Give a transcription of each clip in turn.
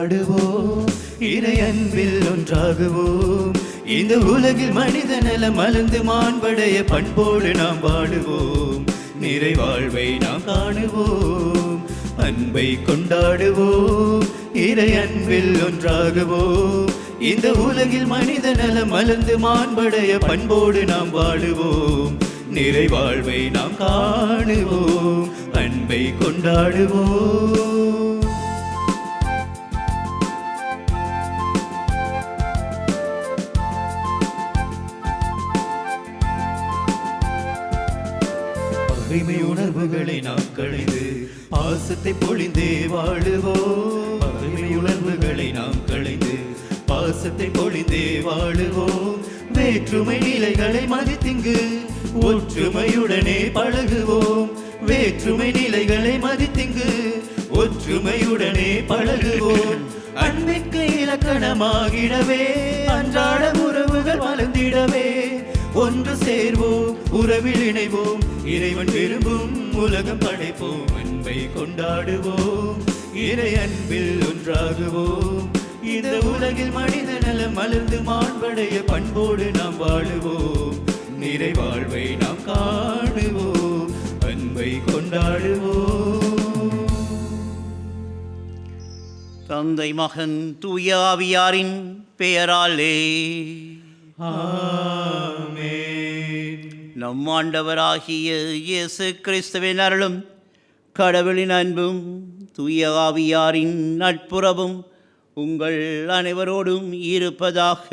கொண்டாடுவோம், இறை அன்பில் ஒன்றாகுவோம். இந்த உலகில் மனித நலம் மலர்ந்து மாண்படைய பண்போடு நாம் வாழுவோம், நிறைவாழ்வை நாம் காணுவோம். அன்பை கொண்டாடுவோம், இறை அன்பில் ஒன்றாகுவோம். இந்த உலகில் மனித நலம் மலர்ந்து மாண்படைய பண்போடு நாம் வாழுவோம், நிறைவாழ்வை நாம் காணுவோம். அன்பை கொண்டாடுவோம். பகைமை உணர்வுகளை நாம் களைந்து பாசத்தை பொழிந்தே வாழுவோம். பகைமை உணர்வுகளை நாம் களைந்து பாசத்தை பொழிந்தே வாழுவோம். வேற்றுமை நிலைகளை மதித்திங்கு ஒற்றுமையுடனே பழகுவோம். வேற்றுமை நிலைகளை மதித்திங்கு ஒற்றுமையுடனே பழகுவோம். அன்பிற்கு இலக்கணமாகிடவே அன்றாட உறவுகள் வளர்ந்திடவே ஒன்று சேர்வோம், உறவில் இணைவோம், இறைவன் விரும்பும் உலகம் படைப்போம். அன்பை கொண்டாடுவோம், இறை அன்பில் ஒன்றாகுவோம். இந்த உலகில் மனித நலம் மலர்ந்து மாண்படைய பண்போடு நாம் வாழுவோம், நிறைவாழ்வை நாம் காணுவோம். அன்பை கொண்டாடுவோம். தந்தை மகன் தூய ஆவியாரின் பெயராலே ஆமென். நம் ஆண்டவராகிய இயேசு கிறிஸ்துவின் அருளும் கடவுளின் அன்பும் தூய ஆவியாரின் நட்புறவும் உங்கள் அனைவரோடும் இருப்பதாக.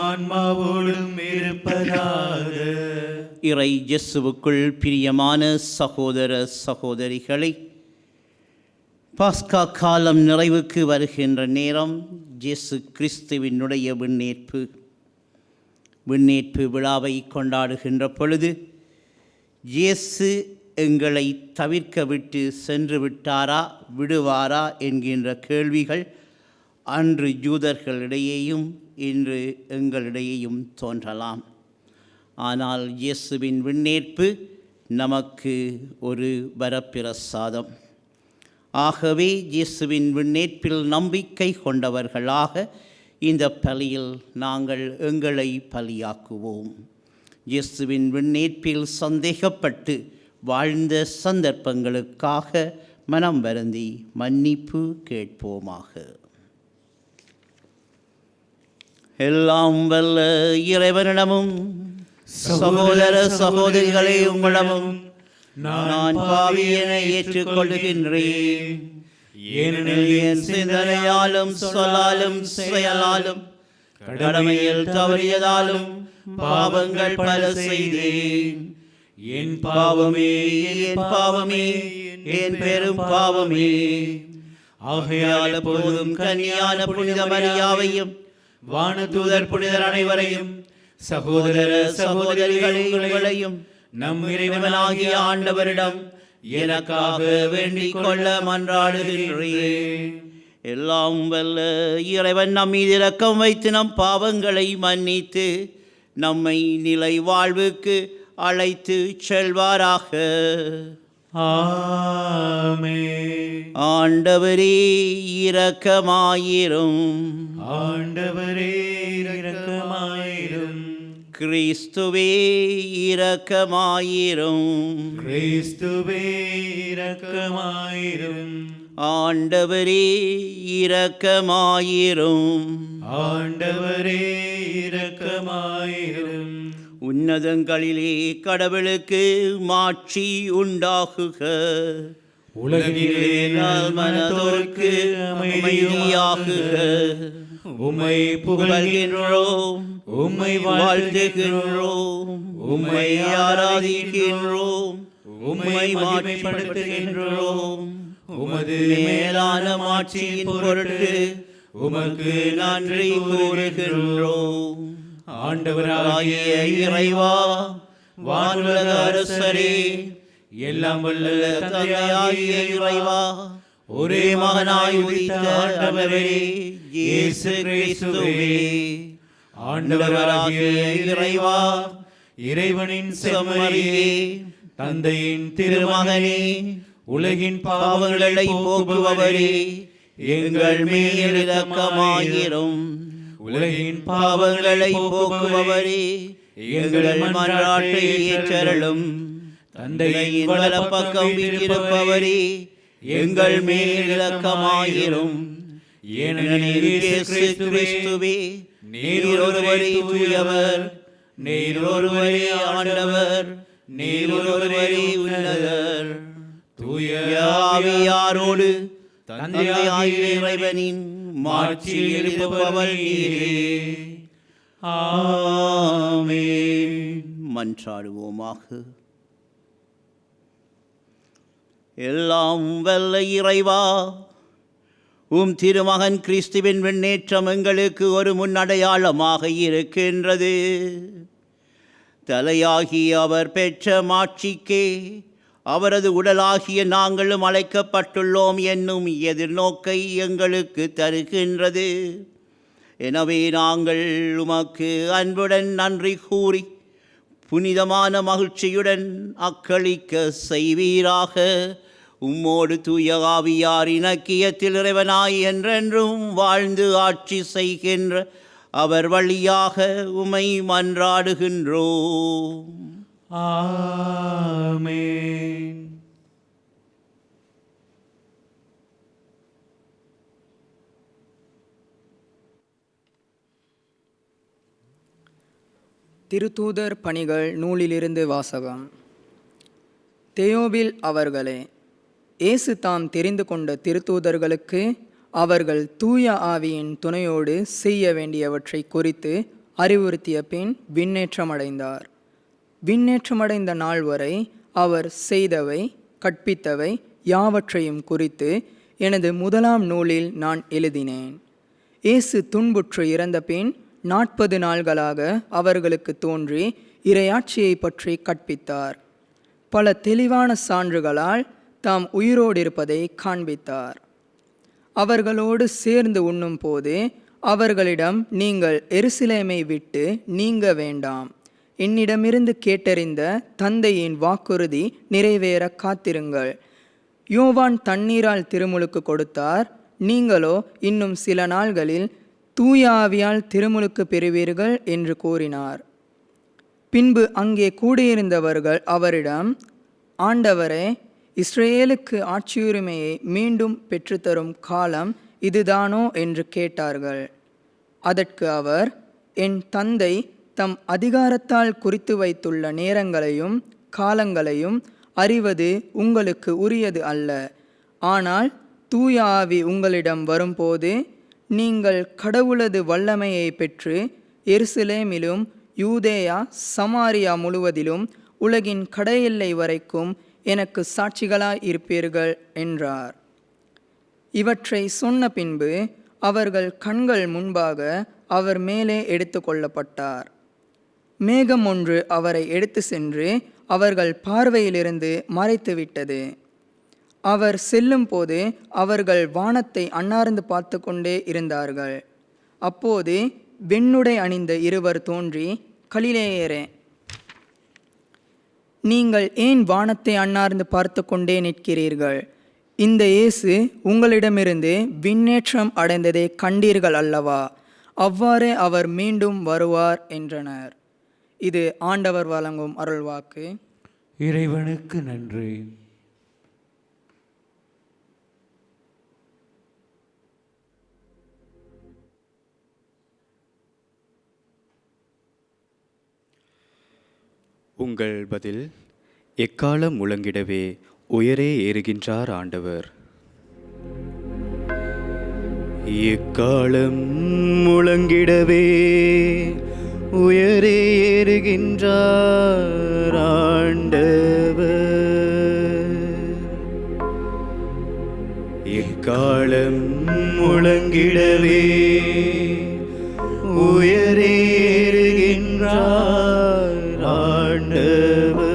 ஆன்மாவோடும் இருப்பதாக. இறை இயேசுவுக்குள் பிரியமான சகோதர சகோதரிகளை, பாஸ்கா காலம் நிறைவுக்கு வருகின்ற நேரம். இயேசு கிறிஸ்துவினுடைய விண்ணேற்பு விழாவை கொண்டாடுகின்ற பொழுது இயேசு எங்களை தவிர்க்க விட்டு சென்று விட்டாரா விடுவாரா என்கின்ற கேள்விகள் அன்று யூதர்களிடையேயும் இன்று எங்களிடையேயும் தோன்றலாம். ஆனால் இயேசுவின் விண்ணேற்பு நமக்கு ஒரு வரப்பிரசாதம். ஆகவே இயேசுவின் விண்ணேற்பில் நம்பிக்கை கொண்டவர்களாக இந்த பலியில் நாங்கள் எங்களை பலியாக்குவோம். இயேசுவின் விண்ணேற்பில் சந்தேகப்பட்டு வாழ்ந்த சந்தர்ப்பங்களுக்காக மனம் வருந்தி மன்னிப்பு கேட்போமாக. எல்லாம் வல்ல இறைவனிடமும் சகோதர சகோதரிகளே உங்களிடமும் நான் பாவியனை ஏற்றுக்கொள்கின்றேன். ஏனெனில் என் சிந்தனையாலும் சொல்லாலும் செயலாலும் கடமையில் தவறியதாலும் பாவங்கள் பல செய்தேன். என் பாவமே, என் பாவமே, என் பெரும் பாவமே. ஆகையால் எப்போதும் கன்னியான புனித மரியாவையும் வானதூதர் புனிதர் அனைவரையும் சகோதர சகோதரிகளை உங்களையும் நம் இறைவனாகிய ஆண்டவரிடம் எனக்காக வேண்டிக் கொள்ள மன்றாடுகின்றேன். எல்லாம் வல்ல இறைவன் நம் மீது இரக்கம் வைத்து நம் பாவங்களை மன்னித்து நம்மை நிலை வாழ்வுக்கு அழைத்து செல்வாராக. ஆமென். ஆண்டவரே இரக்கமாயிரும். ஆண்டவரே இரக்கமாயிரும். கிறிஸ்துவே இரக்கமாயிரும். கிறிஸ்துவே இரக்கமாயிரும். ஆண்டவரே இரக்கமாயிரும். ஆண்டவரே இரக்கமாயிரும். உன்னதங்களிலே கடவுளுக்கு மாட்சி உண்டாகுக. உலகிலே நல் மனதோர்க்கு அமைதியாகுக. உம்மை புகழ்கின்றோம், உம்மை வாழ்த்துகின்றோம், உம்மை ஆராதிக்கின்றோம், உம்மை மாட்சிப்படுத்துகின்றோம். உமது மேலான மாட்சியின் பொருட்டு உமக்கு நன்றி கூறுகின்றோம். ஆண்டவராகிய இறைவா, வானுலக அரசரே, எல்லாம் வல்ல தந்தையாகிய இறைவா, ஒரே மகனாய் உதித்த ஆண்டவரே இயேசு கிறிஸ்துவே, ஆண்டவராகிய இறைவா, இறைவனின் செம்மறியே, தந்தையின் திருமகனே, உலகின் பாவங்களை போக்குபவரே, எங்கள் மேல் இரக்கமாயிரும். உலகின் பாவங்களை போக்குபவரே, எங்கள் மன்றாட்டை ஏற்றருளும். தந்தையின் வலப்பக்கம் வீற்றிருப்பவரே, எங்கள் மேல் இரக்கமாயிரும். ஏனெனில் இயேசு கிறிஸ்துவே, நீர் ஒருவரே தூயவர், நீர் ஒருவரே ஆண்டவர், நீர் ஒருவரே உன்னதர். தூய ஆவியாரோடு தந்தையாகிய இறைவனின் மாட்சியில் இருப்பவர் நீரே. ஆமென். மன்றாடுவோமாக. எல்லாம் வல்ல இறைவா, திருமகன் கிறிஸ்துவின் விண்ணேற்றம் எங்களுக்கு ஒரு முன்னடையாளமாக இருக்கின்றது. தலையாகிய அவர் பெற்ற மாட்சிக்கே அவரது உடலாகிய நாங்களும் அழைக்கப்பட்டுள்ளோம் என்னும் எதிர்நோக்கை எங்களுக்கு தருகின்றது. எனவே நாங்கள் உமக்கு அன்புடன் நன்றி கூறி புனிதமான மகிழ்ச்சியுடன் அக்களிக்க செய்வீராக. உம்மோடு தூய ஆவியார் இணக்கியத்தில் இறைவனாய் என்றென்றும் வாழ்ந்து ஆட்சி செய்கின்ற அவர் வழியாக உமை மன்றாடுகின்றோம். ஆமென். திருத்தூதர் பணிகள் நூலிலிருந்து வாசகம். தெயோபில் அவர்களே, இயேசு தாம் தெரிந்து கொண்ட திருத்தூதர்களுக்கு அவர்கள் தூய ஆவியின் துணையோடு செய்ய வேண்டியவற்றை குறித்து அறிவுறுத்திய பின் விண்ணேற்றமடைந்தார். விண்ணேற்றமடைந்த நாள் வரை அவர் செய்தவை கற்பித்தவை யாவற்றையும் குறித்து எனது முதலாம் நூலில் நான் எழுதினேன். இயேசு துன்புற்று இறந்த பின் 40 நாள்களாக அவர்களுக்கு தோன்றி இறையாட்சியை பற்றி கற்பித்தார். பல தெளிவான சான்றுகளால் தாம் உயிரோடு இருப்பதை காண்பித்தார். அவர்களோடு சேர்ந்து உண்ணும் போது அவர்களிடம், நீங்கள் எருசலேமை விட்டு நீங்க வேண்டாம், என்னிடமிருந்து கேட்டறிந்த தந்தையின் வாக்குறுதி நிறைவேற காத்திருங்கள். யோவான் தண்ணீரால் திருமுழுக்கு கொடுத்தார், நீங்களோ இன்னும் சில நாள்களில் தூய ஆவியால் திருமுழுக்கு பெறுவீர்கள் என்று கூறினார். பின்பு அங்கே கூடியிருந்தவர்கள் அவரிடம், ஆண்டவரே, இஸ்ரேலுக்கு ஆட்சியுரிமையை மீண்டும் பெற்றுத்தரும் காலம் இதுதானோ என்று கேட்டார்கள். அதற்கு அவர், என் தந்தை தம் அதிகாரத்தால் குறித்து வைத்துள்ள நேரங்களையும் காலங்களையும் அறிவது உங்களுக்கு உரியது அல்ல. ஆனால் தூய ஆவி உங்களிடம் வரும்போது நீங்கள் கடவுளது வல்லமையை பெற்று எருசலேமிலும் யூதேயா சமாரியா முழுவதிலும் உலகின் கடையெல்லை வரைக்கும் எனக்கு சாட்சிகளாய் இருப்பீர்கள் என்றார். இவற்றை சொன்ன பின்பு அவர்கள் கண்கள் முன்பாக அவர் மேலே எடுத்து கொள்ளப்பட்டார். மேகம் ஒன்று அவரை எடுத்து சென்று அவர்கள் பார்வையிலிருந்து மறைத்துவிட்டது. அவர் செல்லும் போது அவர்கள் வானத்தை அண்ணார்ந்து பார்த்து கொண்டே இருந்தார்கள். அப்போது வெண்ணுடை அணிந்த இருவர் தோன்றி, கலிலேயரே, நீங்கள் ஏன் வானத்தை அண்ணார்ந்து பார்த்து கொண்டே நிற்கிறீர்கள்? இந்த இயேசு உங்களிடமிருந்து விண்ணேற்றம் அடைந்ததை கண்டீர்கள் அல்லவா? அவ்வாறே அவர் மீண்டும் வருவார் என்றனர். இது ஆண்டவர் வழங்கும் அருள்வாக்கு. இறைவனுக்கு நன்றி. உங்கள் பதில், எக்காலம் முழங்கிடவே உயரே ஏறுகின்றார் ஆண்டவர். எக்காலம் முழங்கிடவே உயரே ஏறுகின்றார் ஆண்டவர். எக்காலம் முழங்கிடவே உயரே ஏறுகின்றார் ஆண்டவர்.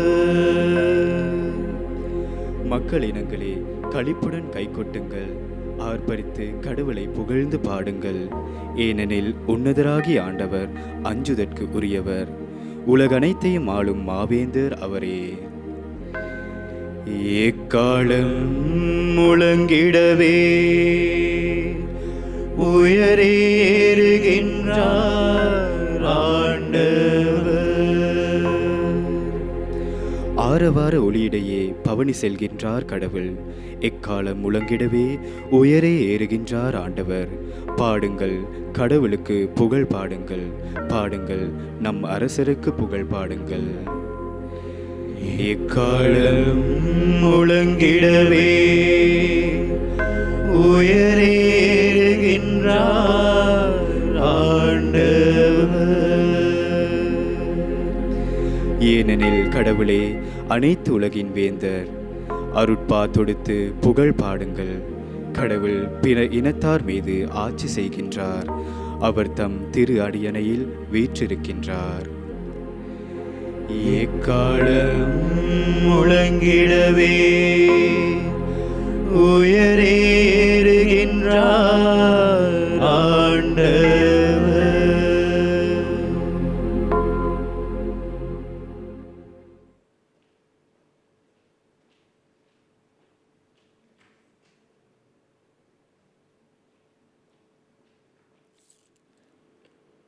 மக்கள் இனங்களே, களிப்புடன் கைகொட்டுங்கள், ஆர்ப்பரித்து கடவுளை புகழ்ந்து பாடுங்கள். ஏனெனில் உன்னதராகி ஆண்டவர் அஞ்சுதற்கு உரியவர், உலகனைத்தையும் ஆளும் மாவேந்தர் அவரே. எக்காலம் முழங்கிடவே உயரேறுகின்றார் ஆண்டவர். ஆரவார ஒளியிடையே பவனி செல்கின்றார் கடவுள். எக்காலம் முழங்கிடவே உயரே ஏறுகின்றார் ஆண்டவர். பாடுங்கள், கடவுளுக்கு புகழ் பாடுங்கள். பாடுங்கள், நம் அரசருக்கு புகழ் பாடுங்கள். எக்காலம் முழங்கிடவே உயரேறுகின்றார் ஆண்டவர். ஏனெனில் கடவுளே அனைத்து உலகின் வேந்தர். அருட்பா தொடுத்து புகழ் பாடுங்கள். கடவுள் பிற இனத்தார் மீது ஆட்சி செய்கின்றார். அவர் தம் திரு அடியணையில் வீற்றிருக்கின்றார். எக்காலம் முழங்கிடவே உயரேறுகின்றார் ஆண்டவர்.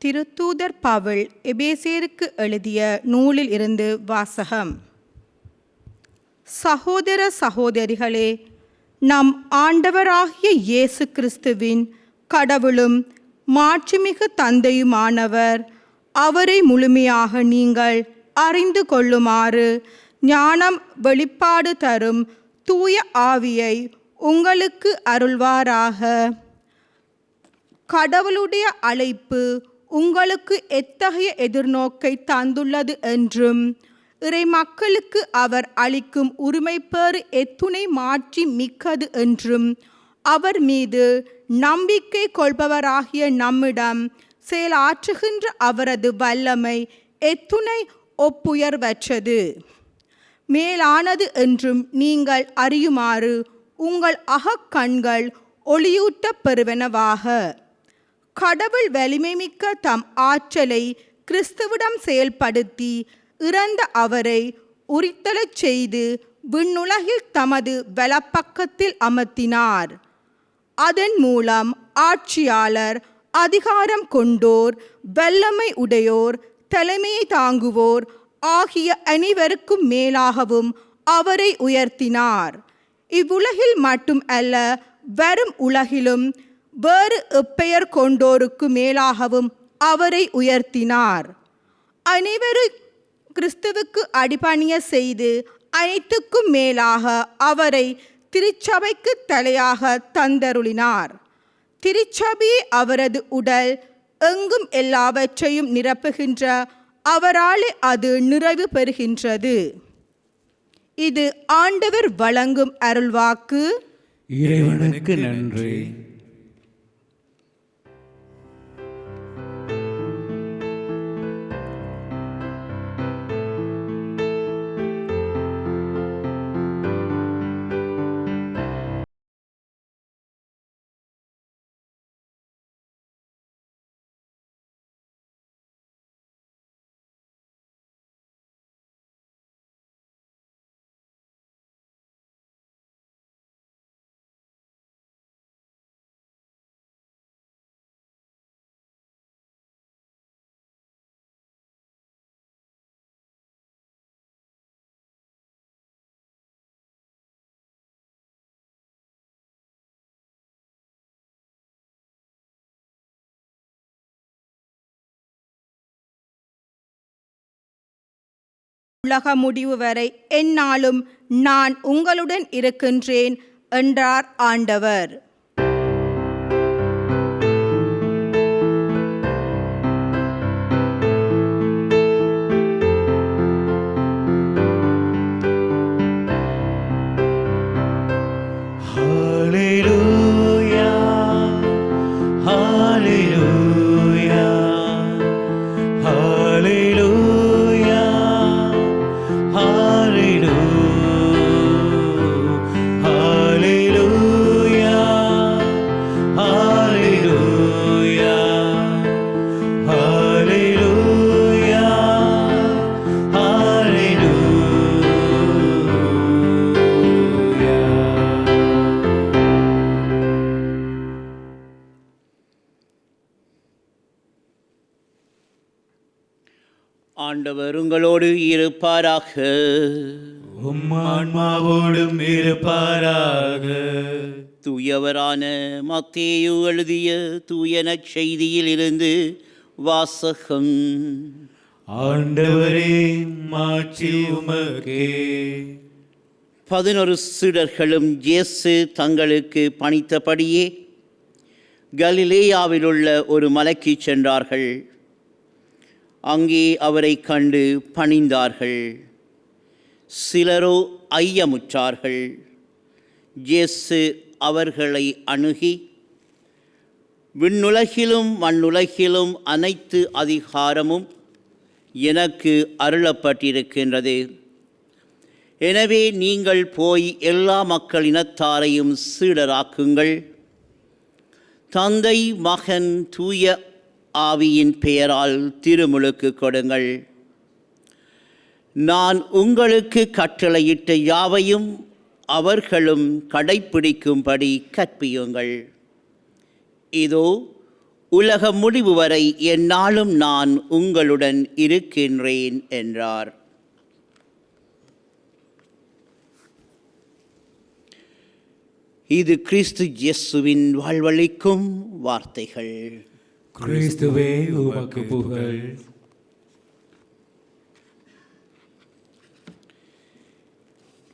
திருத்தூதர் பவுல் எபேசியருக்கு எழுதிய நூலில் இருந்து வாசகம். சகோதர சகோதரிகளே, நம் ஆண்டவராகிய இயேசு கிறிஸ்துவின் கடவுளும் மாட்சிமிகு தந்தையுமானவர் அவரை முழுமையாக நீங்கள் அறிந்து கொள்ளுமாறு ஞானம் வெளிப்பாடு தரும் தூய ஆவியை உங்களுக்கு அருள்வாராக. கடவுளுடைய அழைப்பு உங்களுக்கு எத்தகைய எதிர்நோக்கை தந்துள்ளது என்றும் இறை மக்களுக்கு அவர் அளிக்கும் உரிமைப்பேறு எத்துணை மாற்றி மிக்கது என்றும் அவர் மீது நம்பிக்கை கொள்பவராகிய நம்மிடம் செயலாற்றுகின்ற அவரது வல்லமை எத்துணை ஒப்புயர்வற்றது மேலானது என்றும் நீங்கள் அறியுமாறு உங்கள் அகக்கண்கள் ஒளியூட்டப் பெறுவனவாக. கடவுள் வலிமைமிக்க தம் ஆற்றலை கிறிஸ்துவிடம் செயல்படுத்தி இறந்த அவரை உரித்தலச் செய்து விண்ணுலகில் தமது வலப்பக்கத்தில் அமர்த்தினார். அதன் மூலம் ஆட்சியாளர், அதிகாரம் கொண்டோர், வல்லமை உடையோர், தலைமையை தாங்குவோர் ஆகிய அனைவருக்கும் மேலாகவும் அவரை உயர்த்தினார். இவ்வுலகில் மட்டும் அல்ல, வரும் உலகிலும் வேறு எப்பெயர் கொண்டோருக்கு மேலாகவும் அவரை உயர்த்தினார். அனைவரும் கிறிஸ்துவுக்கு அடிபணிய செய்து அனைத்துக்கும் மேலாக அவரை திருச்சபைக்கு தலையாக தந்தருளினார். திருச்சபையே அவரது உடல், எங்கும் எல்லாவற்றையும் நிரப்புகின்ற அவராலே அது நிறைவு பெறுகின்றது. இது ஆண்டவர் வழங்கும் அருள்வாக்கு. இறைவனுக்கு நன்றி. உலக முடிவு வரை எந்நாளும் நான் உங்களுடன் இருக்கின்றேன் என்றார் ஆண்டவர். Hallelujah, hallelujah, hallelujah, hallelujah, hallelujah. ஆண்டவர் உங்களோடு இருப்பாராக. ஆன்மாவோடும் இருப்பாராக. தூயவரான மத்தேயு எழுதிய தூய நற்செய்தியில் இருந்து வாசகம். ஆண்டவரே, மாட்சி உமக்கே. 11 சீடர்களும் இயேசு தங்களுக்கு பணித்தபடியே கலிலேயாவில் உள்ள ஒரு மலைக்கு சென்றார்கள். அங்கே அவரை கண்டு பணிந்தார்கள். சிலரோ ஐயமுற்றார்கள். இயேசு அவர்களை அணுகி, விண்ணுலகிலும் மண்ணுலகிலும் அனைத்து அதிகாரமும் எனக்கு அருளப்பட்டிருக்கின்றது. எனவே நீங்கள் போய் எல்லா மக்களினத்தாரையும் சீடராக்குங்கள். தந்தை, மகன், தூய ஆவியின் பெயரால் திருமுழுக்கு கொடுங்கள். நான் உங்களுக்கு கட்டளையிட்ட யாவையும் அவர்களும் கடைப்பிடிக்கும்படி கற்பியுங்கள். இதோ, உலக முடிவு வரை எந்நாளும் நான் உங்களுடன் இருக்கின்றேன் என்றார். இது கிறிஸ்து இயேசுவின் வாழ்வளிக்கும் வார்த்தைகள். கிறிஸ்துவே, உமக்கு புகழ்.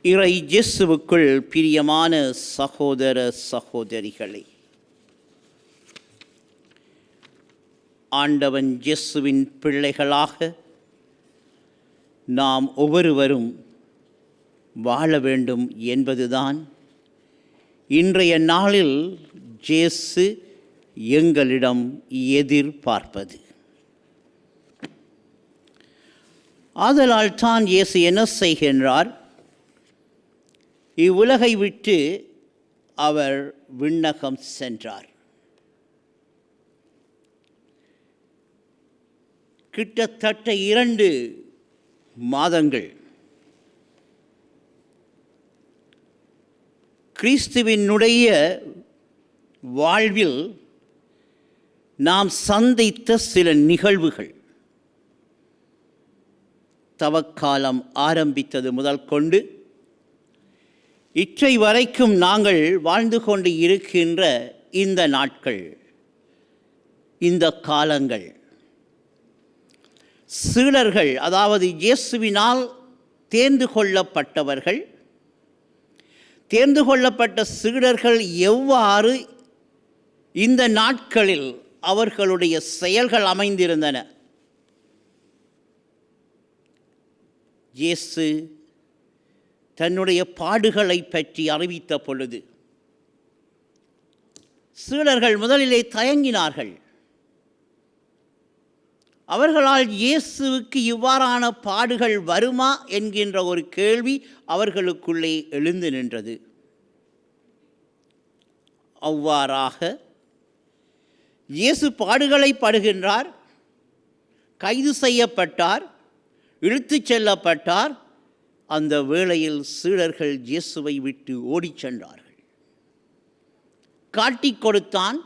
இறை இயேசுவுக்குள் பிரியமான சகோதர சகோதரிகளே, ஆண்டவன் இயேசுவின் பிள்ளைகளாக நாம் ஒவ்வொருவரும் வாழ வேண்டும் என்பதுதான் இன்றைய நாளில் இயேசு எங்களிடம் எதிர்பார்ப்பது. ஆதலால் தான் இயேசு என்ன செய்கின்றார்? இவ்வுலகை விட்டு அவர் விண்ணகம் சென்றார். கிட்டத்தட்ட 2 மாதங்கள் கிறிஸ்துவினுடைய வாழ்வில் நாம் சந்தித்த சில நிகழ்வுகள், தவக்காலம் ஆரம்பித்தது முதல் கொண்டு இற்றை வரைக்கும் நாங்கள் வாழ்ந்து கொண்டு இருக்கின்ற இந்த நாட்கள், இந்த காலங்கள், சீடர்கள், அதாவது இயேசுவினால் தேர்ந்து கொள்ளப்பட்டவர்கள், தேர்ந்து கொள்ளப்பட்ட சீடர்கள் எவ்வாறு இந்த நாட்களில் அவர்களுடைய செயல்கள் அமைந்திருந்தன. இயேசு தன்னுடைய பாடுகளை பற்றி அறிவித்த பொழுது சீடர்கள் முதலிலே தயங்கினார்கள். அவர்களால் இயேசுவுக்கு இவ்வாறான பாடுகள் வருமா என்கின்ற ஒரு கேள்வி அவர்களுக்குள்ளே எழுந்து நின்றது. அவ்வாறாக இயேசு பாடுகளை படுகின்றார், கைது செய்யப்பட்டார், இழுத்துச் செல்லப்பட்டார். அந்த வேளையில் சீடர்கள் இயேசுவை விட்டு ஓடிச் சென்றார்கள். காட்டிக் கொடுத்தான்,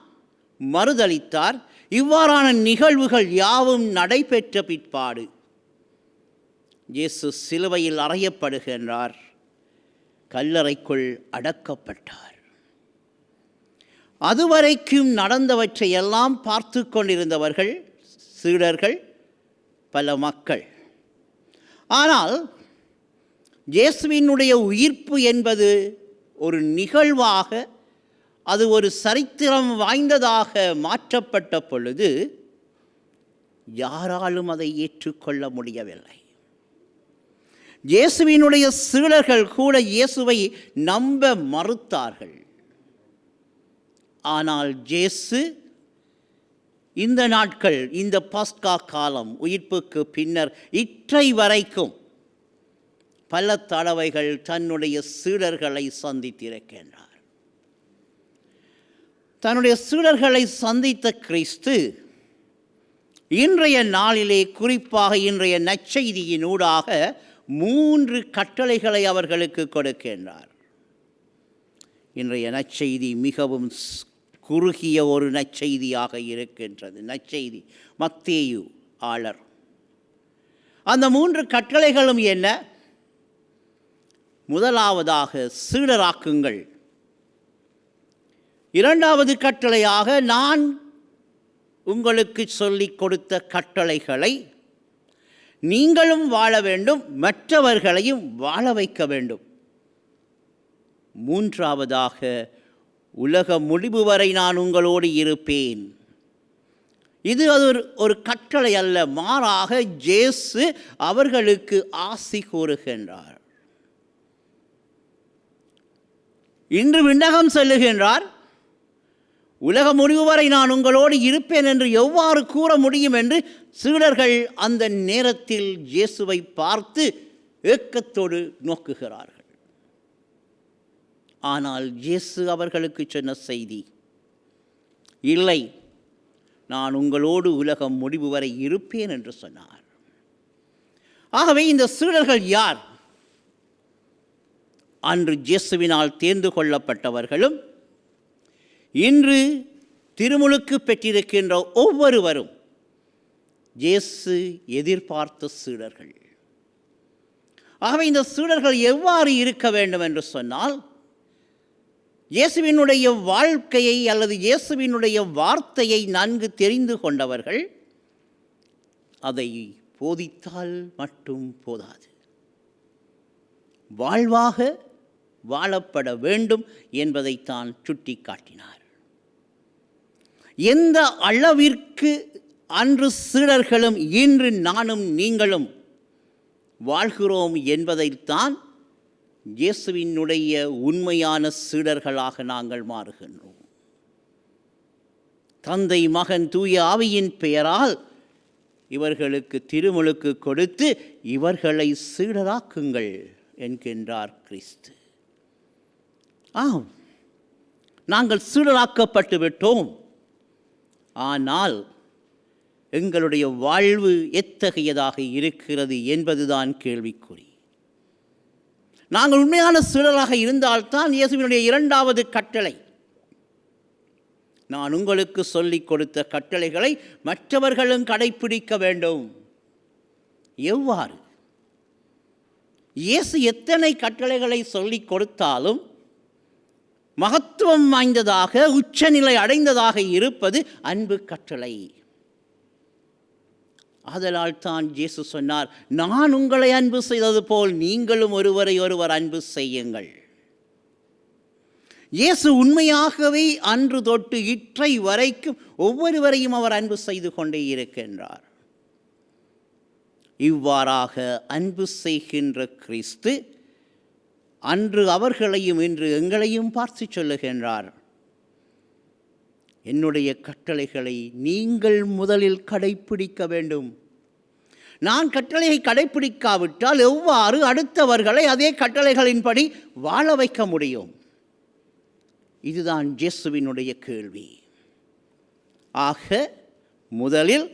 மறுதலித்தார். இவ்வாறான நிகழ்வுகள் யாவும் நடைபெற்ற பிற்பாடு இயேசு சிலுவையில் அறையப்படுகின்றார், கல்லறைக்குள் அடக்கப்பட்டார். அதுவரைக்கும் நடந்தவற்றை எல்லாம் பார்த்து கொண்டிருந்தவர்கள் சீடர்கள், பல மக்கள். ஆனால் இயேசுவினுடைய உயிர்ப்பு என்பது ஒரு நிகழ்வாக, அது ஒரு சரித்திரம் வாய்ந்ததாக மாற்றப்பட்ட பொழுது யாராலும் அதை ஏற்றுக்கொள்ள முடியவில்லை. இயேசுவினுடைய சீடர்கள் கூட இயேசுவை நம்ப மறுத்தார்கள். ஆனால் இயேசு இந்த நாட்கள், இந்த பாஸ்கா காலம், உயிர்ப்புக்கு பின்னர் இற்றை வரைக்கும் பல தடவைகள் தன்னுடைய சீடர்களை சந்தித்திருக்கின்றார். தன்னுடைய சீடர்களை சந்தித்த கிறிஸ்து இன்றைய நாளிலே, குறிப்பாக இன்றைய நற்செய்தியினூடாக 3 கட்டளைகளை அவர்களுக்கு கொடுக்கின்றார். இன்றைய நற்செய்தி மிகவும் குறுகிய ஒரு நற்செய்தியாக இருக்கின்றது. நற்செய்தி மத்தேயு ஆளர். அந்த 3 கட்டளைகளும் என்ன? முதலாவதாக சீடராக்குங்கள். இரண்டாவது கட்டளையாக நான் உங்களுக்கு சொல்லிக் கொடுத்த கட்டளைகளை நீங்களும் வாழ வேண்டும், மற்றவர்களையும் வாழ வைக்க வேண்டும். மூன்றாவதாக உலக முடிவு வரை நான் உங்களோடு இருப்பேன். இது ஒரு கட்டளை அல்ல, மாறாக இயேசு அவர்களுக்கு ஆசி கூறுகின்றார். இன்று விண்ணகம் செல்லுகின்றார். உலக முடிவு வரை நான் உங்களோடு இருப்பேன் என்று எவ்வாறு கூற முடியும் என்று சீடர்கள் அந்த நேரத்தில் இயேசுவை பார்த்து ஏக்கத்தோடு நோக்குகிறார்கள். ஆனால் இயேசு அவர்களுக்கு சொன்ன செய்தி, இல்லை, நான் உங்களோடு உலகம் முடிவு வரை இருப்பேன் என்று சொன்னார். ஆகவே இந்த சீடர்கள் யார்? அன்று இயேசுவினால் தேர்ந்து கொள்ளப்பட்டவர்களும் இன்று திருமுழுக்கு பெற்றிருக்கின்ற ஒவ்வொருவரும் இயேசு எதிர்பார்த்த சீடர்கள். ஆகவே இந்த சீடர்கள் எவ்வாறு இருக்க வேண்டும் என்று சொன்னால், இயேசுவினுடைய வாழ்க்கையை அல்லது இயேசுவினுடைய வார்த்தையை நன்கு தெரிந்து கொண்டவர்கள். அதை போதித்தால் மட்டும் போதாது, வாழ்வாக வாழப்பட வேண்டும் என்பதைத்தான் சுட்டி காட்டினார். எந்த அளவிற்கு அன்று சீடர்களும் இன்று நானும் நீங்களும் வாழ்கிறோம் என்பதைத்தான் இயேசுவினுடைய உண்மையான சீடர்களாக நாங்கள் மாறுகின்றோம். தந்தை, மகன், தூய ஆவியின் பெயரால் இவர்களுக்கு திருமுழுக்கு கொடுத்து இவர்களை சீடராக்குங்கள் என்கின்றார் கிறிஸ்து. ஆம், நாங்கள் சீடராக்கப்பட்டு விட்டோம். ஆனால் எங்களுடைய வாழ்வு எத்தகையதாக இருக்கிறது என்பதுதான் கேள்விக்குறி. நாங்கள் உண்மையான சீடராக இருந்தால்தான் இயேசுவினுடைய இரண்டாவது கட்டளை, நான் உங்களுக்கு சொல்லிக் கொடுத்த கட்டளைகளை மற்றவர்களும் கடைப்பிடிக்க வேண்டும். எவ்வாறு? இயேசு எத்தனை கட்டளைகளை சொல்லிக் கொடுத்தாலும் மகத்துவம் வாய்ந்ததாக, உச்சநிலை அடைந்ததாக இருப்பது அன்பு கட்டளை. ஆதலால் தான் இயேசு சொன்னார், நான் உங்களை அன்பு செய்தது போல் நீங்களும் ஒருவரை ஒருவர் அன்பு செய்யுங்கள். இயேசு உண்மையாகவே அன்று தொட்டு இற்றை வரைக்கும் ஒவ்வொருவரையும் அவர் அன்பு செய்து கொண்டே இருக்கின்றார். இவ்வாறாக அன்பு செய்கின்ற கிறிஸ்து அன்று அவர்களையும் இன்று எங்களையும் பார்த்து சொல்லுகின்றார், என்னுடைய கட்டளைகளை நீங்கள் முதலில் கடைப்பிடிக்க வேண்டும். நான் கட்டளையை கடைப்பிடிக்காவிட்டால் எவ்வாறு அடுத்தவர்களை அதே கட்டளைகளின்படி வாழ வைக்க முடியும்? இதுதான் இயேசுவினுடைய கேள்வி. ஆக முதலில்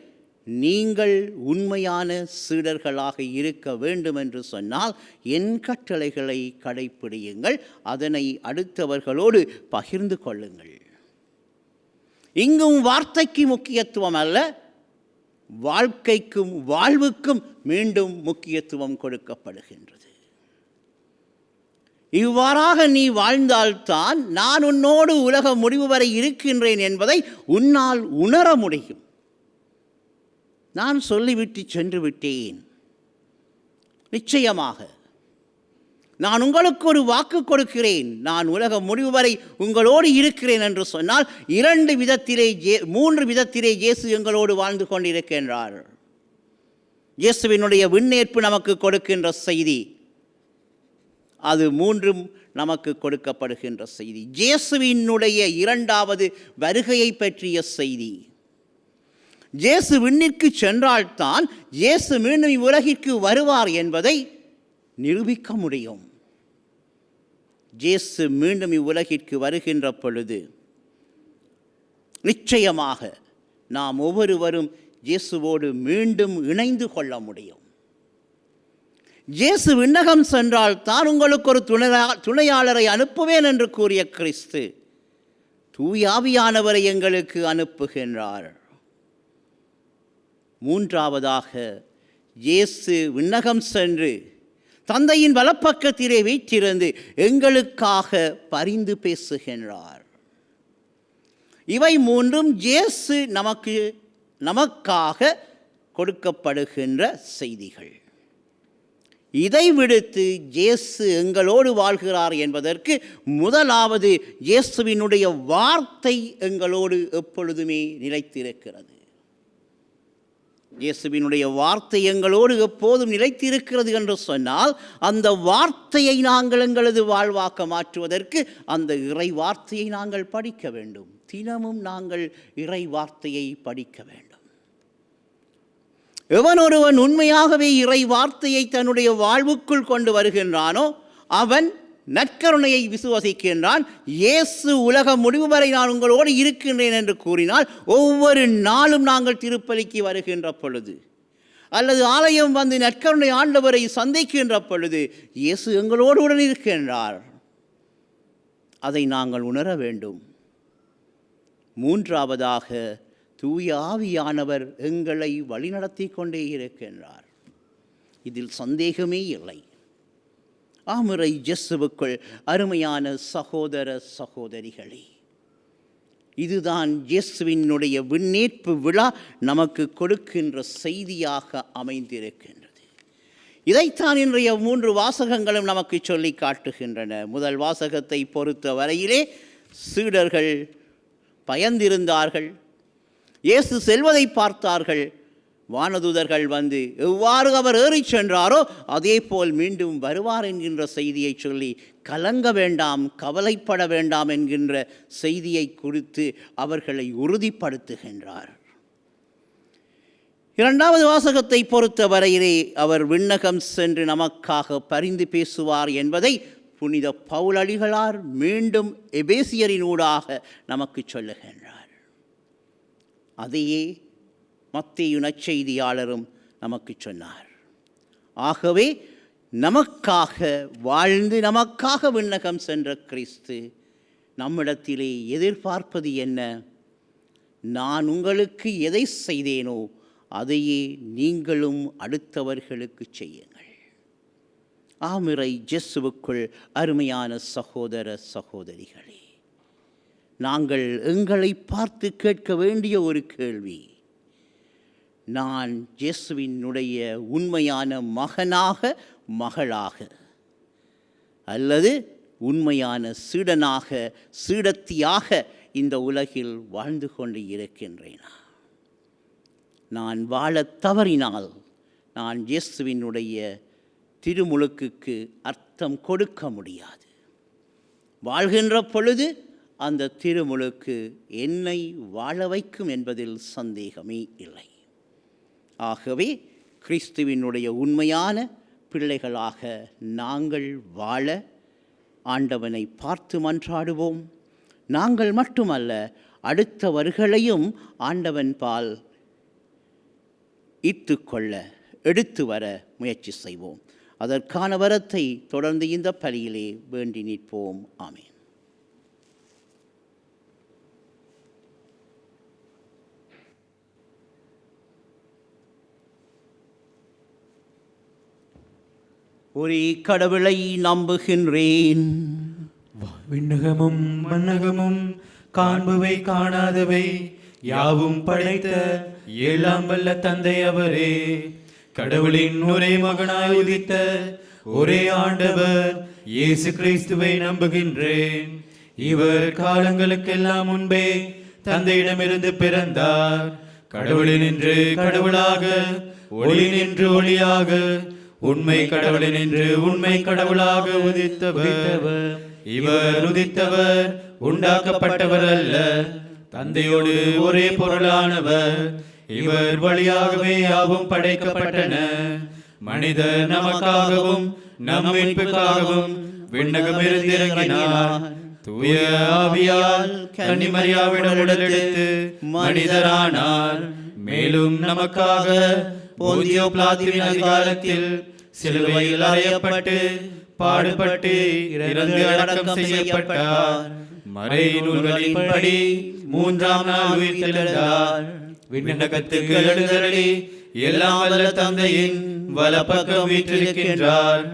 நீங்கள் உண்மையான சீடர்களாக இருக்க வேண்டும் என்று சொன்னால் என் கட்டளைகளை கடைப்பிடியுங்கள், அதனை அடுத்தவர்களோடு பகிர்ந்து கொள்ளுங்கள். இங்கும் வார்த்தைக்கு முக்கியத்துவம் அல்ல, வாழ்க்கைக்கும் வாழ்வுக்கும் மீண்டும் முக்கியத்துவம் கொடுக்கப்படுகின்றது. இவ்வாறாக நீ வாழ்ந்தால்தான் நான் உன்னோடு உலக முடிவு வரை இருக்கின்றேன் என்பதை உன்னால் உணர முடியும். நான் சொல்லிவிட்டு சென்று விட்டேன். நிச்சயமாக நான் உங்களுக்கு ஒரு வாக்கு கொடுக்கிறேன், நான் உலக முடிவு வரை உங்களோடு இருக்கிறேன் என்று சொன்னால் 2 விதத்திலே 3 விதத்திலே இயேசு எங்களோடு வாழ்ந்து கொண்டிருக்கின்றார். இயேசுவினுடைய விண்ணேற்பு நமக்கு கொடுக்கின்ற செய்தி, அது 3ம் நமக்கு கொடுக்கப்படுகின்ற செய்தி. இயேசுவினுடைய 2வது வருகையை பற்றிய செய்தி. இயேசு விண்ணிற்கு சென்றால்தான் இயேசு மீண்டும் இவ்வுலகிற்கு வருவார் என்பதை நிரூபிக்க முடியும். இயேசு மீண்டும் இவ்வுலகிற்கு வருகின்ற பொழுது நிச்சயமாக நாம் ஒவ்வொருவரும் இயேசுவோடு மீண்டும் இணைந்து கொள்ள முடியும். இயேசு விண்ணகம் சென்றால்தான் உங்களுக்கு ஒரு துணையாளரை அனுப்புவேன் என்று கூறிய கிறிஸ்து தூய ஆவியானவரை எங்களுக்கு அனுப்புகின்றார். 3வதாக இயேசு விண்ணகம் சென்று தந்தையின் வலப்பக்கத்திலே வீற்றிருந்து எங்களுக்காக பரிந்து பேசுகின்றார். இவை மூன்றும் இயேசு நமக்காக கொடுக்கப்படுகின்ற செய்திகள். இதை விடுத்து இயேசு எங்களோடு வாழ்கிறார் என்பதற்கு முதலாவது இயேசுவினுடைய வார்த்தை எங்களோடு எப்பொழுதுமே நிலைத்திருக்கிறது. இயேசுவினுடைய வார்த்தை எங்களோடு எப்போதும் நிலைத்திருக்கிறது என்று சொன்னால், அந்த வார்த்தையை நாங்கள் எங்களது வாழ்வாக்க மாற்றுவதற்கு அந்த இறை வார்த்தையை நாங்கள் படிக்க வேண்டும். தினமும் நாங்கள் இறை வார்த்தையை படிக்க வேண்டும். எவனொருவன் உண்மையாகவே இறை வார்த்தையை தன்னுடைய வாழ்வுக்குள் கொண்டு வருகின்றானோ அவன் நற்கருணையை விசுவசிக்கின்றான். இயேசு உலக முடிவு வரை நான் உங்களோடு இருக்கின்றேன் என்று கூறினால், ஒவ்வொரு நாளும் நாங்கள் திருப்பலிக்கு வருகின்ற பொழுது அல்லது ஆலயம் வந்து நற்கருணை ஆண்டவரை சந்திக்கின்ற பொழுது இயேசு எங்களோடு உடன் இருக்கின்றார். அதை நாங்கள் உணர வேண்டும். மூன்றாவதாக, தூய ஆவியானவர் எங்களை வழிநடத்தி கொண்டே இருக்கின்றார். இதில் சந்தேகமே இல்லை. ஆமுறை இயேசுவுக்குள் அருமையான சகோதர சகோதரிகளே, இதுதான் இயேசுவினுடைய விண்ணேற்பு விழா நமக்கு கொடுக்கின்ற செய்தியாக அமைந்திருக்கின்றது. இதைத்தான் இன்றைய 3 வாசகங்களும் நமக்கு சொல்லி காட்டுகின்றன. முதல் வாசகத்தை பொறுத்த வரையிலே சீடர்கள் பயந்திருந்தார்கள். இயேசு செல்வதை பார்த்தார்கள். வானதூதர்கள் வந்து எவ்வாறு அவர் ஏறிச் சென்றாரோ அதே போல் மீண்டும் வருவார் என்கின்ற செய்தியை சொல்லி கலங்க வேண்டாம், கவலைப்பட வேண்டாம் என்கின்ற செய்தியை குறித்து அவர்களை உறுதிப்படுத்துகின்றார். இரண்டாவது வாசகத்தை பொறுத்த வரையிலே அவர் விண்ணகம் சென்று நமக்காக பரிந்து பேசுவார் என்பதை புனித பவுலடிகளார் மீண்டும் எபேசியரினூடாக நமக்கு சொல்லுகின்றார். அதையே மத்தேயு நற்செய்தியாளரும் நமக்கு சொன்னார். ஆகவே நமக்காக வாழ்ந்து நமக்காக விண்ணகம் சென்ற கிறிஸ்து நம்மிடத்திலே எதிர்பார்ப்பது என்ன? நான் உங்களுக்கு எதை செய்தேனோ அதையே நீங்களும் அடுத்தவர்களுக்கு செய்யுங்கள். ஆமிறை இயேசுவுக்குள் அருமையான சகோதர சகோதரிகளே, நாங்கள் எங்களை பார்த்து கேட்க வேண்டிய ஒரு கேள்வி, நான் இயேசுவினுடைய உண்மையான மகனாக, மகளாக, அல்லது உண்மையான சீடனாக, சீடத்தியாக இந்த உலகில் வாழ்ந்து கொண்டு இருக்கின்றேனா? நான் வாழத் தவறினால் நான் இயேசுவினுடைய திருமுழுக்குக்கு அர்த்தம் கொடுக்க முடியாது. வாழ்கின்ற பொழுது அந்த திருமுழுக்கு என்னை வாழ வைக்கும் என்பதில் சந்தேகமே இல்லை. ஆகவே கிறிஸ்துவினுடைய உண்மையான பிள்ளைகளாக நாங்கள் வாழ ஆண்டவனை பார்த்து மன்றாடுவோம். நாங்கள் மட்டுமல்ல, அடுத்தவர்களையும் ஆண்டவன் பால் ஈர்த்துக்கொள்ள எடுத்து வர முயற்சி செய்வோம். அதற்கான வரத்தை தொடர்ந்து இந்த பலியிலே வேண்டி நிற்போம். ஆமென். ஒரே கடவுளை நம்புகின்றேன். விண்ணகமும் மண்ணகமும் காண்பவை காணாதவை யாவும் படைத்த எல்லாம் வல்ல தந்தை அவரே, கடவுளின் ஒரே மகனாய் உதித்த ஒரே ஆண்டவர் இயேசு கிறிஸ்துவை நம்புகின்றேன். இவர் காலங்களுக்கெல்லாம் முன்பே தந்தையிடமிருந்து பிறந்தார். கடவுளினின்று கடவுளாக, ஒளியினின்று ஒளியாக, உண்மை கடவுளினின்று உண்மை கடவுளாக உதித்தவர். இவர் உதித்தவர், உண்டாக்கப்பட்டவர் அல்ல, தந்தையோடு ஒரே பொருளானவர். இவர் வழியாகவே யாவும் படைக்கப்பட்டன. மனிதர் நமக்காகவும் நம் மீட்புக்காகவும் விண்ணகமிருந்து இறங்கினார். தூய ஆவியால் கன்னிமரியாவிடம் உடலெடுத்து மனிதரானார். மேலும் நமக்காக போந்தியோ பிலாத்துவின் அதிகாரத்தில் சிலுவையில் அறையப்பட்டு பாடுபட்டு இறந்து அடக்கம் செய்யப்பட்டார். மறை நூல்களின்படி 3ஆம் நாள் உயிர்த்தெழுந்தார். விண்ணகத்துக்கு எழுந்தருளி எல்லாம் வல்ல தந்தையின் வலப்பக்கம் வீற்றிருக்கின்றார்.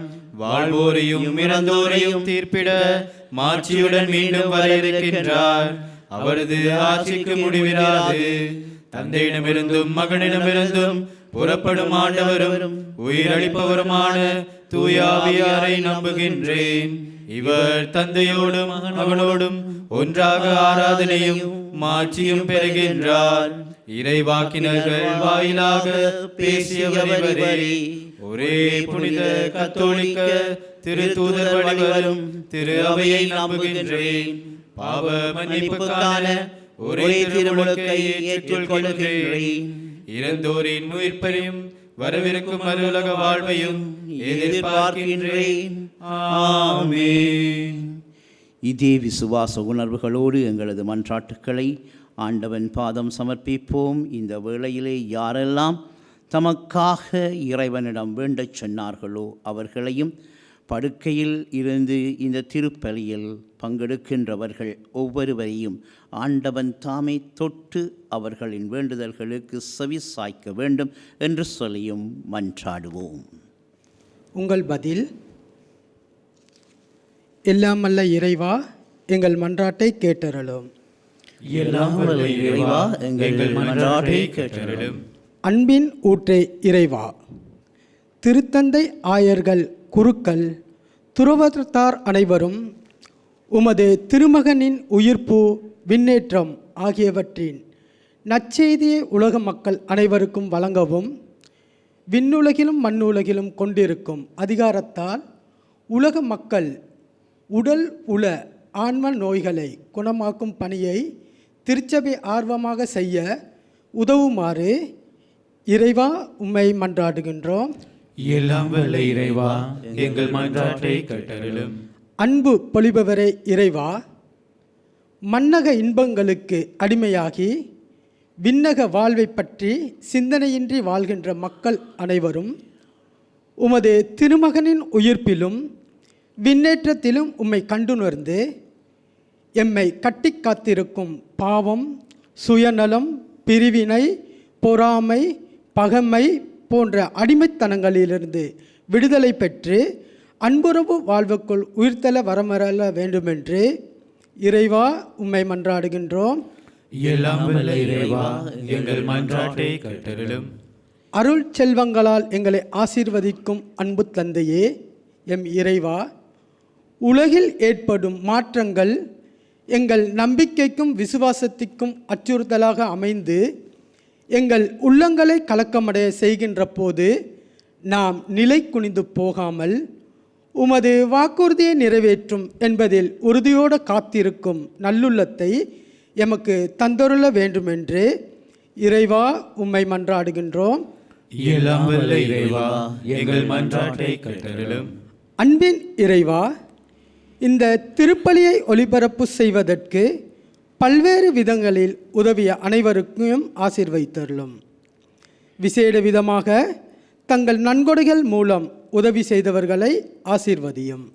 வாழ்வோரையும் இறந்தோரையும் தீர்ப்பிட மாட்சியுடன் மீண்டும் வர இருக்கின்றார். அவரது ஆட்சிக்கு முடிவிராது. தந்தையிடமிருந்தும் மகனிடமிருந்தும் புறப்படும் ஆண்டவரும் உயிரளிப்பவருமான தூயாவியாரை நம்புகின்றேன். இவர் தந்தையோடும் மகனோடும் ஒன்றாக ஆராதனையும் மாட்சியும் பெறுகின்றார். இறைவாக்கினர்கள் வாயிலாக பேசியவர் இவரே. ஒரே புனித கத்தோலிக்க திரு தூதர் வழிவரும் திரு அவையை நம்புகின்றேன். பாவ மன்னிப்புக்கான ஒரே திருமுழுக்கை ஏற்றுக்கொள்கின்றேன். இறந்தோரின் உயிர்ப்பையும் வரவிருக்கும் மறுவுலக வாழ்வையும் எதிர்பார்க்கின்றேன். ஆமென். இதே விசுவாச உணர்வுகளோடு எங்களது மன்றாட்டுக்களை ஆண்டவன் பாதம் சமர்ப்பிப்போம். இந்த வேளையிலே யாரெல்லாம் தமக்காக இறைவனிடம் வேண்டச் சொன்னார்களோ அவர்களையும், படுக்கையில் இருந்து இந்த திருப்பலியில் பங்கெடுக்கின்றவர்கள் ஒவ்வொருவரையும் ஆண்டவன் தாமே தொட்டு அவர்களின் வேண்டுதல்களுக்கு செவி சாய்க்க வேண்டும் என்று சொல்லியும் மன்றாடுவோம். உங்கள் பதில்: எல்லாம் வல்ல இறைவா, எங்கள் மன்றாட்டை கேட்டருளும். எல்லாம் வல்ல இறைவா, எங்கள் மன்றாட்டை கேட்டருளும். அன்பின் ஊற்றே இறைவா, திருத்தந்தை ஆயர்கள், குருக்கள், துறவரத்தார் அனைவரும் உமது திருமகனின் உயிர்ப்பு, விண்ணேற்றம் ஆகியவற்றின் நற்செய்தியை உலக மக்கள் அனைவருக்கும் வழங்கவும், விண்ணுலகிலும் மண்ணுலகிலும் கொண்டிருக்கும் அதிகாரத்தால் உலக மக்கள் உடல் உள ஆன்ம நோய்களை குணமாக்கும் பணியை திருச்சபை ஆர்வமாக செய்ய உதவுமாறு இறைவா உம்மை மன்றாடுகின்றோம். எல்லாம் வல்ல இறைவா, எங்கள் மன்றாட்டை கேட்டருளும். அன்பு பொழிபவரே இறைவா, மன்னக இன்பங்களுக்கு அடிமையாகி விண்ணக வாழ்வை பற்றி சிந்தனையின்றி வாழ்கின்ற மக்கள் அனைவரும் உமது திருமகனின் உயிர்ப்பிலும் விண்ணேற்றத்திலும் உம்மை கண்டுணர்ந்து எம்மை கட்டி காத்திருக்கும் பாவம், சுயநலம், பிரிவினை, பொறாமை, பகைமை போன்ற அடிமைத்தனங்களிலிருந்து விடுதலை பெற்று அன்புறவு வாழ்வுக்குள் உயிர்த்தல வரமரல வேண்டுமென்று இறைவா உம்மை மன்றாடுகின்றோம். எல்லாம் வல்ல இறைவா, எங்கள் மன்றாட்டை கேட்டருளும். அருள் செல்வங்களால் எங்களை ஆசீர்வதிக்கும் அன்பு தந்தையே, எம் இறைவா, உலகில் ஏற்படும் மாற்றங்கள் எங்கள் நம்பிக்கைக்கும் விசுவாசத்திற்கும் அச்சுறுத்தலாக அமைந்து எங்கள் உள்ளங்களை கலக்கமடைய செய்கின்ற போது நாம் நிலை குனிந்து போகாமல் உமது வாக்குறுதியை நிறைவேற்றும் என்பதில் உறுதியோடு காத்திருக்கும் நல்லுள்ளத்தை எமக்கு தந்தருள வேண்டுமென்று இறைவா உம்மை மன்றாடுகின்றோம். எல்லாம் வல்ல இறைவா, எங்கள் மன்றாட்டை கேட்டருளும். அன்பின் இறைவா, இந்த திருப்பலியை ஒளிபரப்பு செய்வதற்கு பல்வேறு விதங்களில் உதவிய அனைவருக்கும் ஆசீர்வதித்தருளும். விசேட விதமாக தங்கள் நன்கொடைகள் மூலம் உதவி செய்தவர்களை ஆசீர்வதியும்.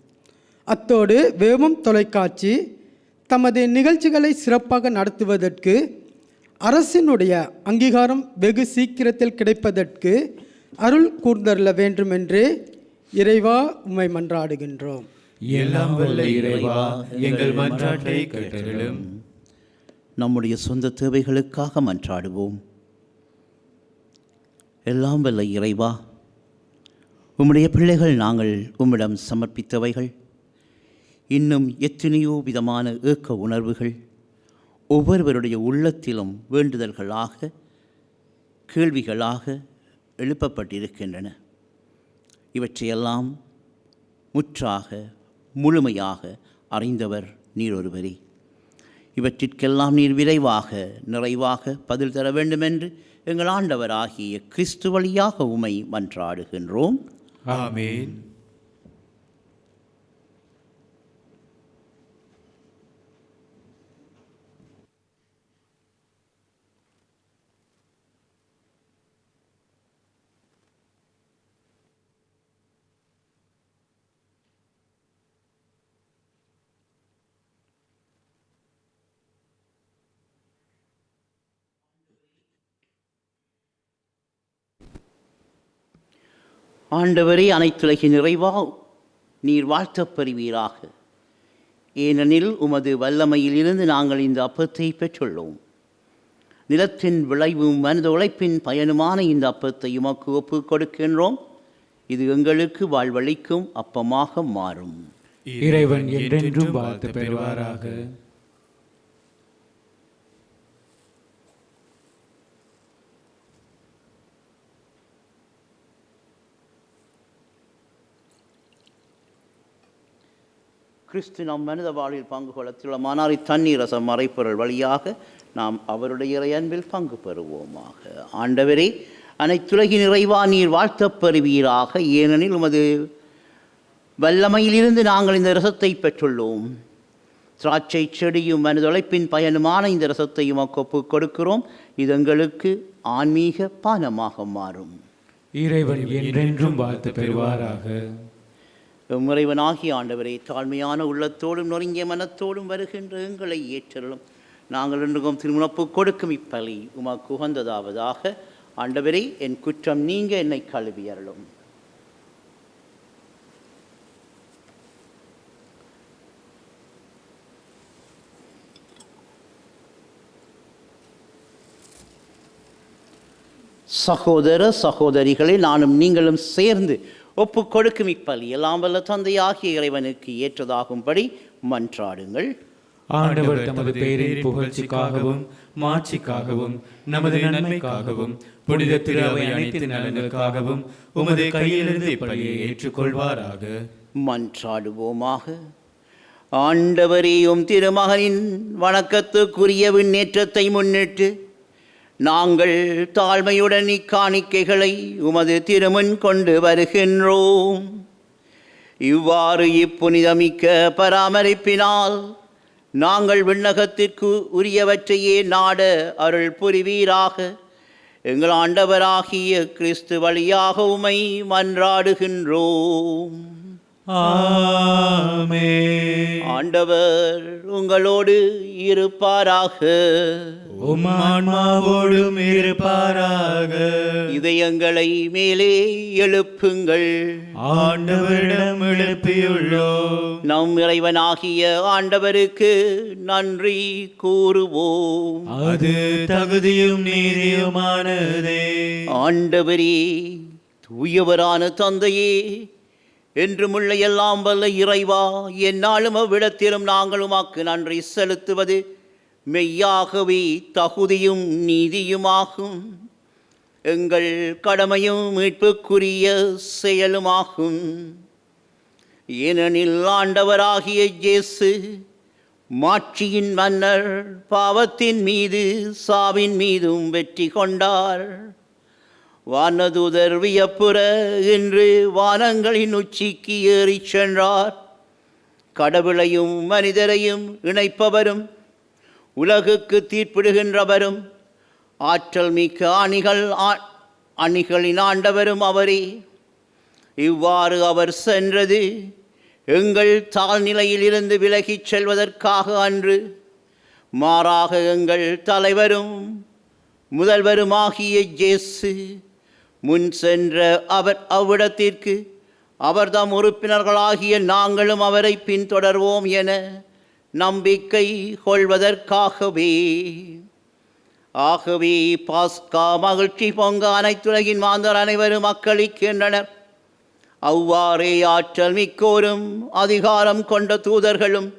அத்தோடு வேவம் தொலைக்காட்சி தமது நிகழ்ச்சிகளை சிறப்பாக நடத்துவதற்கு அரசினுடைய அங்கீகாரம் வெகு சீக்கிரத்தில் கிடைப்பதற்கு அருள் கூர்ந்தருள வேண்டுமென்று இறைவா உம்மை மன்றாடுகின்றோம். எல்லாம் வல்ல இறைவா, எங்கள் மன்றாட்டை கேட்டருளும். நம்முடைய சொந்த தேவைகளுக்காக மன்றாடுவோம். எல்லாம் வல்ல இறைவா, உம்முடைய பிள்ளைகள் நாங்கள் உம்மிடம் சமர்ப்பித்தவைகள் இன்னும் எத்தனையோ விதமான ஏக்க உணர்வுகள் ஒவ்வொருவருடைய உள்ளத்திலும் வேண்டுதல்களாக, கேள்விகளாக எழுப்பப்பட்டிருக்கின்றன. இவற்றையெல்லாம் முற்றாக முழுமையாக அறிந்தவர் நீர் ஒருவரே. இவற்றிற்கெல்லாம் நீர் விரைவாக நிறைவாக பதில் தர வேண்டுமென்று எங்கள் ஆண்டவராகிய கிறிஸ்து வழியாக உம்மை மன்றாடுகின்றோம். ஆமென். ஆண்டவரே, அனைத்துலகின் நிறைவா நீர் வாழ்த்தப் பெறுவீராக. ஏனெனில் உமது வல்லமையிலிருந்து நாங்கள் இந்த அப்பத்தை பெற்றுள்ளோம். நிலத்தின் விளைவும் மனித உழைப்பின் பயனுமான இந்த அப்பத்தை உமக்கு ஒப்பு கொடுக்கின்றோம். இது எங்களுக்கு வாழ்வளிக்கும் அப்பமாக மாறும். இறைவன் என்றென்றும் வாழ்த்து பெறுவாராக. கிறிஸ்து நம் மனித வாழ்வில் பங்கு கொள்ளத்திலுமானார் இத்தண்ணீர் ரசம் மறைப்பொருள் வழியாக நாம் அவருடைய இறை அன்பில் பங்கு பெறுவோமாக. ஆண்டவரே, அனைத்துலகின் நிறைவா நீர் வாழ்த்தப் பெறுவீராக. ஏனெனில் உமது வல்லமையிலிருந்து நாங்கள் இந்த ரசத்தை பெற்றுள்ளோம். திராட்சை செடியும் மனித உழைப்பின் பயனுமான இந்த ரசத்தை உமக்கு ஒப்புக் கொடுக்கிறோம். இது எங்களுக்கு ஆன்மீக பானமாக மாறும். இறைவன் என்றென்றும் வாழ்த்து பெறுவாராக. இறைவனாகிய ஆண்டவரே, தாழ்மையான உள்ளத்தோடும் நொறுங்கிய மனத்தோடும் வருகின்ற எங்களை ஏற்றலும். நாங்கள் இன்றும் திருமுனப்பு கொடுக்கும் இப்பலி உமக்கு உகந்ததாவதாக. ஆண்டவரே, என் குற்றம் நீங்க என்னை கழுவி அருளும். சகோதர சகோதரிகளே, நானும் நீங்களும் சேர்ந்து ஒப்பு கொடுக்கும் இப்பலி எல்லாம் வல்ல தந்தையாகிய இறைவனுக்கு ஏற்றதாகும்படி மன்றாடுங்கள். ஆண்டவர் தமது பெயரின் புகழ்ச்சிக்காகவும் மாட்சிக்காகவும் நமது நன்மைக்காகவும் புனித திரு அவை அனைத்து நலன்களுக்காகவும் உமது கையிலிருந்து இப்பலியை ஏற்றுக்கொள்வாராக. மன்றாடுவோமாக. ஆண்டவரேயும் திருமகனின் வணக்கத்துக்குரிய விண்ணேற்றத்தை முன்னிட்டு நாங்கள் தாழ்மையுடன் இக்காணிக்கைகளை உமது திருமுன் கொண்டு வருகின்றோம். இவ்வாறு இப்புனிதமிக்க பராமரிப்பினால் நாங்கள் விண்ணகத்திற்கு உரியவற்றையே நாட அருள் புரிவீராக. எங்கள் ஆண்டவராகிய கிறிஸ்து வழியாக உமை மன்றாடுகின்றோம். ஆமென். ஆண்டவர் உங்களோடு இருப்பாராக. உம் ஆன்மாவோடும் இருப்பாராக. இதயங்களை மேலே எழுப்புங்கள். ஆண்டவரிடம் எழுப்பியுள்ளோம். நம் இறைவனாகிய ஆண்டவருக்கு நன்றி கூறுவோம். அது தகுதியும் நீதியுமானதே. ஆண்டவரே, தூயவரான தந்தையே, என்றுமுள்ள எல்லாம் வல்ல இறைவா, எந்நாளும் அவ்விடத்திலும் நாங்கள் உமக்கு நன்றி செலுத்துவது மெய்யாகவே தகுதியும் நீதியுமாகும். எங்கள் கடமையும் மீட்புக்குரிய செயலுமாகும். ஏனெனில் ஆண்டவராகிய இயேசு மாட்சியின் மன்னர் பாவத்தின் மீது சாவின் மீதும் வெற்றி கொண்டார். வானதூதர் வியப்புற இன்று வானங்களின் உச்சிக்கு ஏறிச் சென்றார். கடவுளையும் மனிதரையும் இணைப்பவரும் உலகுக்கு தீர்ப்பிடுகின்றவரும் ஆற்றல் மிக்க அணிகளின் ஆண்டவரும் அவரே. இவ்வாறு அவர் சென்றது எங்கள் தாழ்நிலையிலிருந்து விலகிச் செல்வதற்காக அன்று, மாறாக எங்கள் தலைவரும் முதல்வருமாகிய இயேசு முன் சென்ற அவர் அவ்விடத்திற்கு அவர்தம் உறுப்பினர்களாகிய நாங்களும் அவரை பின்தொடர்வோம் என நம்பிக்கை கொள்வதற்காகவே. ஆகவே பாஸ்கா மகிழ்ச்சி பொங்க அனைத்துலகின் மாந்தர் அனைவரும் அக்களிக்கின்றனர். அவ்வாறே ஆற்றல் மிக்கோரும் அதிகாரம் கொண்ட தூதர்களும்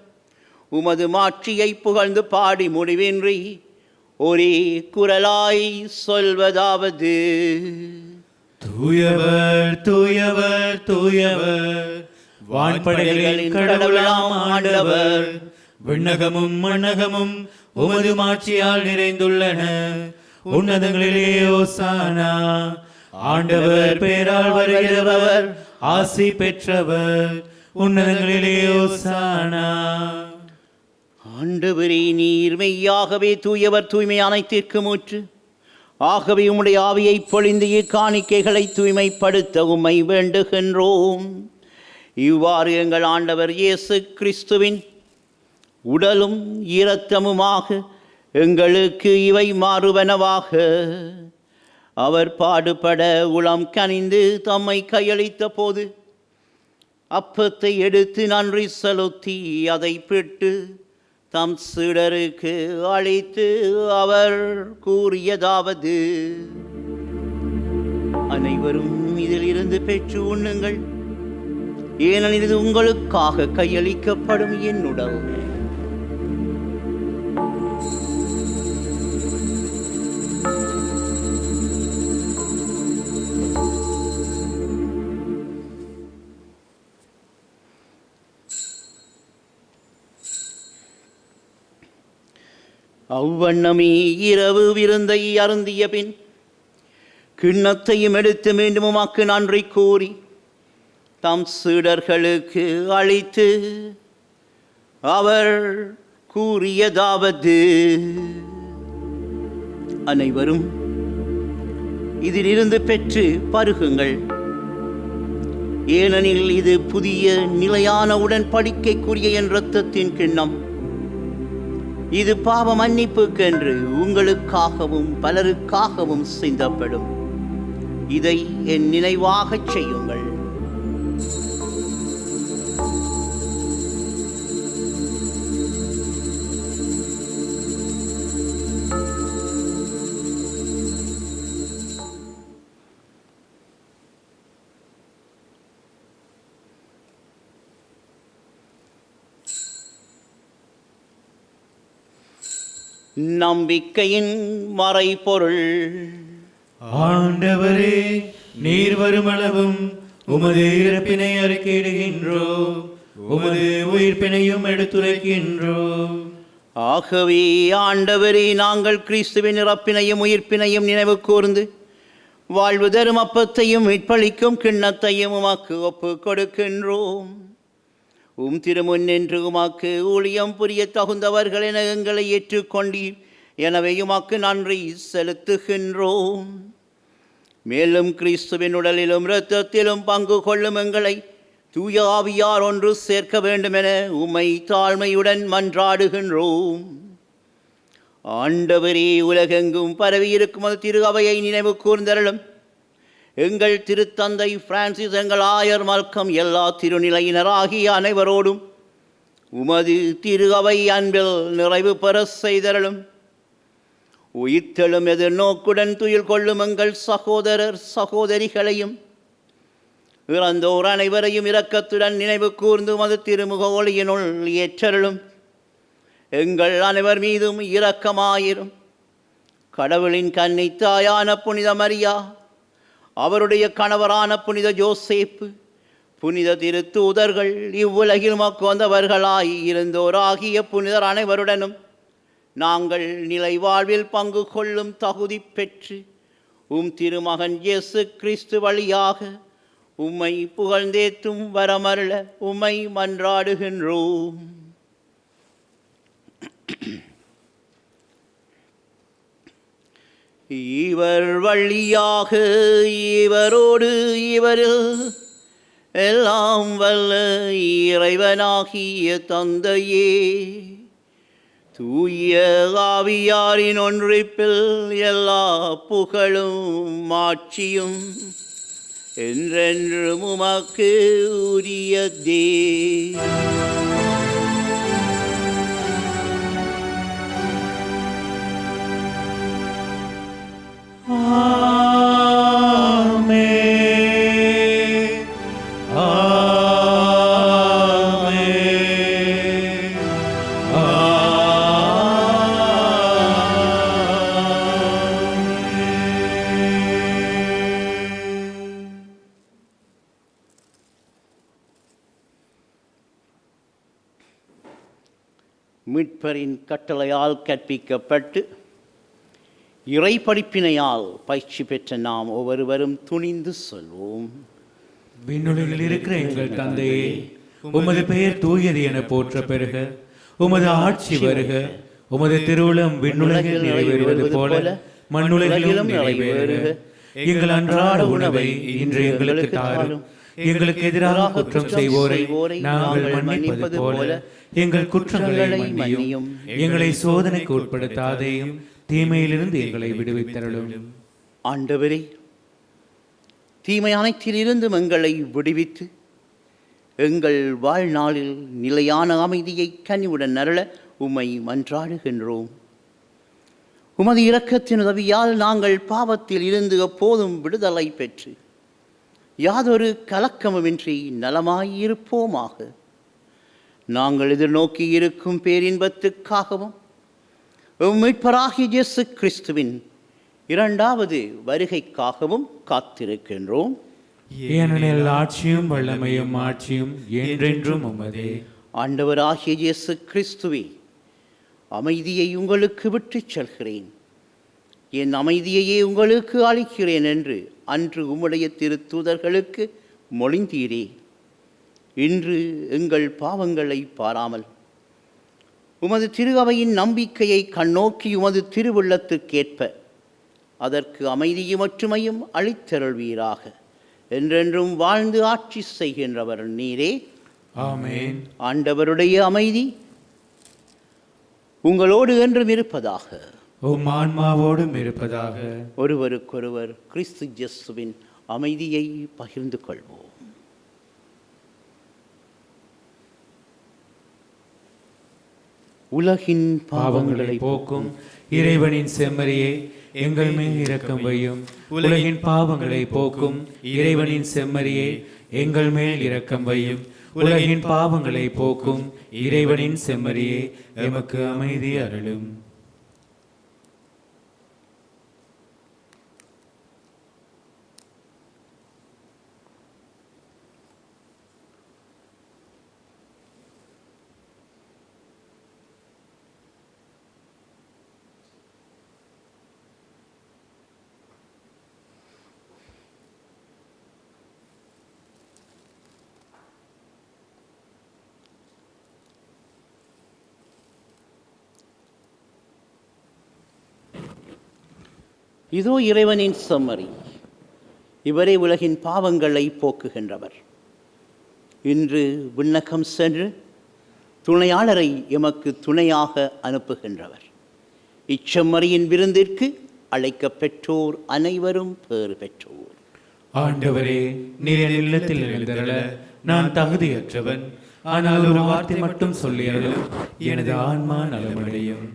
உமது மாட்சியை புகழ்ந்து பாடி முடிவின்றி ஒரே குரலாய் சொல்வதாவது: தூயவர் தூயவர் தூயவர், வான்படைகளின் கடவுளாம் ஆண்டவர். விண்ணகமும் மண்ணகமும் உமது மாட்சியால் நிறைந்துள்ளன. உன்னதங்களிலே ஓசானா. ஆண்டவர் பெயரால் வருகிறவர் ஆசி பெற்றவர். உன்னதங்களிலே ஓசானா. ஆண்டவரே, நீர் மெய்யாகவே தூயவர், தூய்மை அனைத்திற்கு மூற்று. ஆகவே உம்முடைய ஆவியை பொழிந்து இக்காணிக்கைகளை தூய்மைப்படுத்த உம்மை வேண்டுகின்றோம். இவ்வாறு எங்கள் ஆண்டவர் இயேசு கிறிஸ்துவின் உடலும் இரத்தமுமாக எங்களுக்கு இவை மாறுவனவாக. அவர் பாடுபட உளம் கனிந்து தம்மை கையளித்த போது அப்பத்தை எடுத்து நன்றி செலுத்தி அதை பிட்டு தம் சீடருக்கு அளித்து அவர் கூறியதாவது, அனைவரும் இதில் இருந்து பெற்று உண்ணுங்கள், ஏனெனில் இது உங்களுக்காக கையளிக்கப்படும் என் உடல். அவ்வண்ணமே இரவு விருந்தை அருந்திய பின் கிண்ணத்தையும் எடுத்து மீண்டும் உமக்கு நன்றி கூறி தம் சீடர்களுக்கு அளித்து அவர் கூறியதாவது, அனைவரும் இதிலிருந்து பெற்று பருகுங்கள், ஏனெனில் இது புதிய நிலையான உடன்படிக்கைக்குரிய என் இரத்தத்தின் கிண்ணம். இது பாவ மன்னிப்புக்கென்று உங்களுக்காகவும் பலருக்காகவும் சிந்தப்படும். இதை என் நினைவாகச் செய்யுங்கள். நம்பிக்கையின் மறைபொருள். ஆண்டவரே, நீர் வருமளவும் உமது இறப்பினை அறிக்கையிடுகின்றோம், உமது உயிர்ப்பினையும் எடுத்துரைக்கின்றோம். ஆகவே ஆண்டவரே, நாங்கள் கிறிஸ்துவின் இறப்பினையும் உயிர்ப்பினையும் நினைவு கூர்ந்து வாழ்வு தரும் அப்பத்தையும் மீட்பளிக்கும் கிண்ணத்தையும் உமக்கு ஒப்பு கொடுக்கின்றோம். திருமுன் நின்று உமக்கு ஊழியம் புரிய தகுந்தவர்கள் என எங்களை ஏற்றுக்கொண்டீர். எனவே உமக்கு நன்றி செலுத்துகின்றோம். மேலும் கிறிஸ்துவின் உடலிலும் இரத்தத்திலும் பங்கு கொள்ளும் எங்களை தூய ஆவியார் ஒன்று சேர்க்க வேண்டும் என உம்மை தாழ்மையுடன் மன்றாடுகின்றோம். ஆண்டவரே, உலகெங்கும் பரவியிருக்கும் அது திரு அவையை நினைவு கூர்ந்தருளும். எங்கள் திருத்தந்தை பிரான்சிஸ், எங்கள் ஆயர் மல்கம், எல்லா திருநிலையினராகிய அனைவரோடும் உமது திரு அவை அன்பில் நிறைவு பெற செய்தருளும். உயிர்த்தெழும் எதிர்நோக்குடன் துயில் கொள்ளும் எங்கள் சகோதரர் சகோதரிகளையும் இறந்தோர் அனைவரையும் இரக்கத்துடன் நினைவு கூர்ந்து உமது திருமுக ஒளியினுள் ஏற்றருளும். எங்கள் அனைவர் மீதும் இரக்கமாயிரும். கடவுளின் கன்னி தாயான புனித மரியா, அவருடைய கணவரான புனித ஜோசேப்பு, புனித திருத்தூதர்கள், இவ்வுலகில் உமக்கு வந்தவர்களாய் இருந்தோராகிய புனிதர் அனைவருடனும் நாங்கள் நிலை வாழ்வில் பங்கு கொள்ளும் தகுதி பெற்று திருமகன் இயேசு கிறிஸ்து வழியாக உம்மை புகழ்ந்தேத்தும் வரமருள உம்மை மன்றாடுகின்றோம். இவர் வழியாக இவரோடு இவரில் எல்லாம் வல்ல இறைவனாகிய தந்தையே, தூய ஆவியாரின் ஒன்றிப்பில் எல்லா புகழும் மாட்சியும் என்றென்றும் உமக்கு உரியதே. மீட்பரின் கட்டளையால் கற்பிக்கப்பட்டு இறை படிப்பினையால் பயிற்சி பெற்ற நாம் ஒவ்வொருவரும் துணிந்து சொல்வோம். விண்ணுலகில் இருக்கிற எங்கள் தந்தையே, உமது பெயர் தூயது என போற்ற பெறுக. உமது ஆட்சி வருக. உமது திருவுளம் விண்ணுலகில் நிறைவேறுவது போல மண்ணுலகிலும் நிறைவேறுக. எங்கள் அன்றாட உணவை இன்று எங்களுக்கு தாரும். எங்களுக்கு எதிராக குற்றம் செய்வோரை நாங்கள் மன்னிப்பது போல எங்கள் குற்றங்களை மன்னியும். எங்களை சோதனைக்கு உட்படுத்தாதேயும், தீமையிலிருந்து எங்களை விடுவித்தருளும். ஆண்டவரே, தீமை அனைத்திலிருந்தும் எங்களை விடுவித்து எங்கள் வாழ்நாளில் நிலையான அமைதியை கனிவுடன் அருள உம்மை மன்றாடுகின்றோம். உமது இரக்கத்தின் உதவியால் நாங்கள் பாவத்தில் இருந்து எப்போதும் விடுதலை பெற்று யாதொரு கலக்கமுமின்றி நலமாயிருப்போமாக. நாங்கள் எதிர்நோக்கி இருக்கும் பேரின்பத்துக்காகவும் மீட்பராகிய இயேசு கிறிஸ்துவின் இரண்டாவது வருகைக்காகவும் காத்திருக்கின்றோம். ஏனெனில் ஆட்சியும் வல்லமையும் ஆட்சியும் என்றென்றும் உமதே. ஆண்டவராகிய இயேசு கிறிஸ்துவே, அமைதியை உங்களுக்கு விட்டுச் செல்கிறேன், என் அமைதியையே உங்களுக்கு அளிக்கிறேன் என்று அன்று உம்முடைய திருத்தூதர்களுக்கு மொழிந்தீரே. இன்று எங்கள் பாவங்களை பாராமல் உமது திரு அவையின் நம்பிக்கையை கண்ணோக்கி உமது திருவுள்ளத்துக்கேற்ப அதற்கு அமைதியும் ஒற்றுமையும் அளித்தருள்வீராக. என்றென்றும் வாழ்ந்து ஆட்சி செய்கின்றவர் நீரே. ஆமென். ஆண்டவருடைய அமைதி உங்களோடு என்றும் இருப்பதாக. உம் ஆன்மாவோடும் இருப்பதாக. ஒருவருக்கொருவர் கிறிஸ்து இயேசுவின் அமைதியை பகிர்ந்து கொள்வோம். உலகின் பாவங்களை போக்கும் இறைவனின் செம்மறியே, எங்கள் மேல் இரக்கம் வையும். உலகின் பாவங்களை போக்கும் இறைவனின் செம்மறியே, எங்கள் மேல் இரக்கம் வையும். உலகின் பாவங்களை போக்கும் இறைவனின் செம்மறியே, எமக்கு அமைதி அருளும். இதோ இறைவனின் செம்மறி, இவரே உலகின் பாவங்களை போக்குகின்றவர். இன்று விண்ணகம் சென்று துணையாளரை எமக்கு துணையாக அனுப்புகின்றவர். இச்செம்மறியின் விருந்திற்கு அழைக்கப் பெற்றோர் அனைவரும் பேறு பெற்றோர். ஆண்டவரே, நீர் என் இல்லத்தில் எழுந்தருள நான் தகுதியற்றவன். ஆனால் ஒரு வார்த்தை மட்டும் சொல்லியருளும், எனது ஆன்மா நலமடையும்.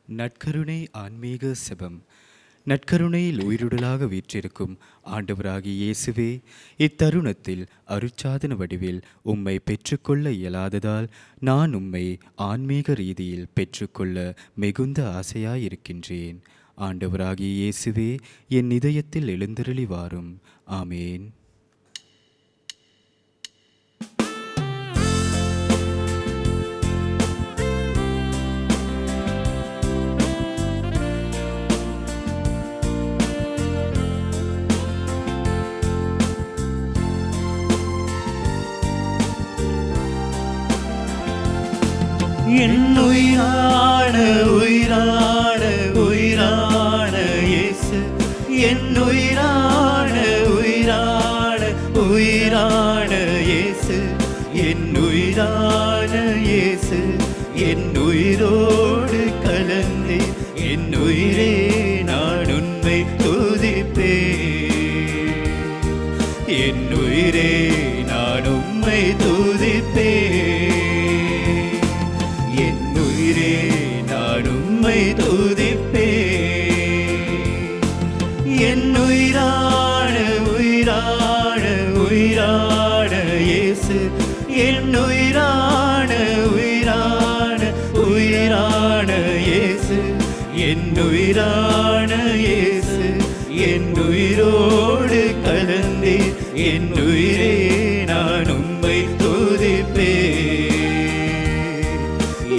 நற்கருணை ஆன்மீக செபம். நற்கருணையில் உயிருடலாக வீற்றிருக்கும் ஆண்டவராகிய இயேசுவே, இத்தருணத்தில் அருட்சாதன வடிவில் உம்மை பெற்றுக்கொள்ள இயலாததால் நான் உம்மை ஆன்மீக ரீதியில் பெற்றுக்கொள்ள மிகுந்த ஆசையாயிருக்கின்றேன். ஆண்டவராகிய இயேசுவே, என் இதயத்தில் எழுந்தருளி வாரும். ஆமேன். என் உயிரான உயிரான உயிரான இயேசு, என் உயிரான உயிரான உயிரான இயேசு, என் உயிரான இயேசு, என் உயிரோடு கலந்து என் உயிரே நான் உன்னை துதிப்பேன். என் உயிரே நான் உம்மை துதிப்பேன். என் உயிரான உயிரான உயிரான இயேசு, என் உயிரான உயிரான உயிரான இயேசு, என் உயிரான இயேசு, என் உயிரோடு கலந்து என் உயிரே நான் உம்மை துதிப்பேன்.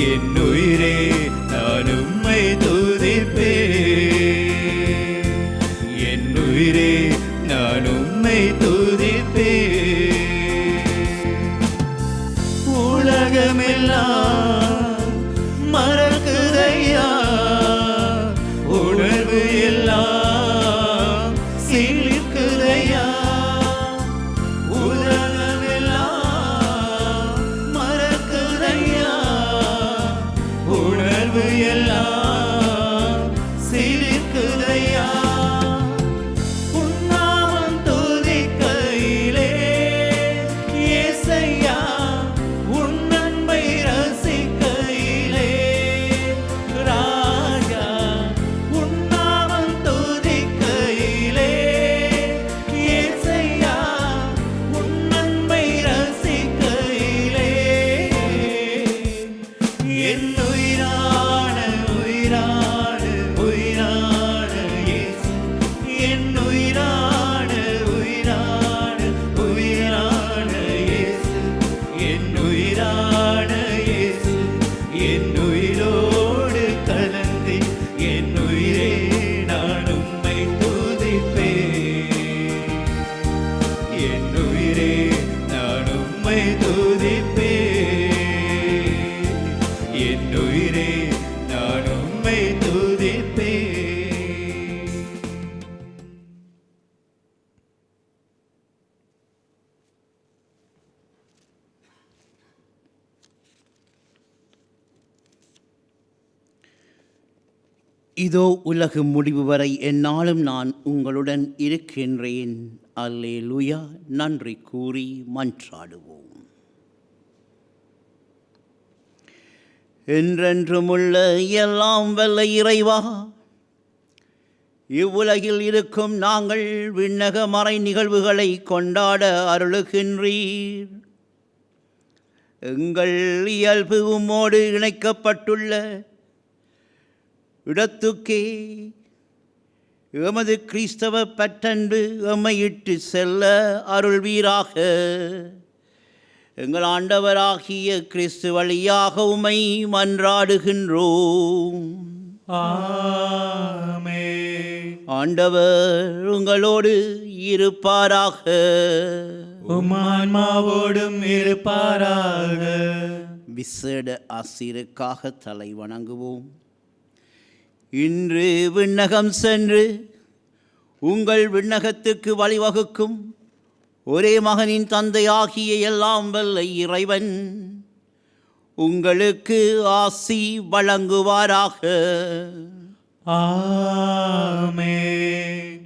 என் உயிரே நான் உம்மை துதிப்பேன். இதோ உலகு முடிவு வரை எந்நாளும் நான் உங்களுடன் இருக்கின்றேன். அல்லேலூயா. நன்றி கூறி மன்றாடுவோம். என்றென்றுமுள்ள எல்லாம் வல்ல இறைவா, இவ்வுலகில் இருக்கும் நாங்கள் விண்ணக மறை நிகழ்வுகளை கொண்டாட அருளுகின்றீர். எங்கள் இயல்பு உம்மோடு இணைக்கப்பட்டுள்ள இடத்துக்கே எமது கிறிஸ்தவ பற்றன்பு எம்மையிட்டு செல்ல அருள்வீராக. எங்கள் ஆண்டவராகிய கிறிஸ்து வழியாக உம்மை மன்றாடுகின்றோம். ஆமென். ஆண்டவர் உங்களோடு இருப்பாராக. உம் ஆன்மாவோடும் இருப்பாராக. விசேட ஆசிரியருக்காக தலை வணங்குவோம். இன்று விண்ணகம் சென்று உங்கள் விண்ணகத்துக்கு வழிவகுக்கும் ஒரே மகனின் தந்தையாகிய எல்லாம் வல்ல இறைவன் உங்களுக்கு ஆசி வழங்குவாராக. ஆமென்.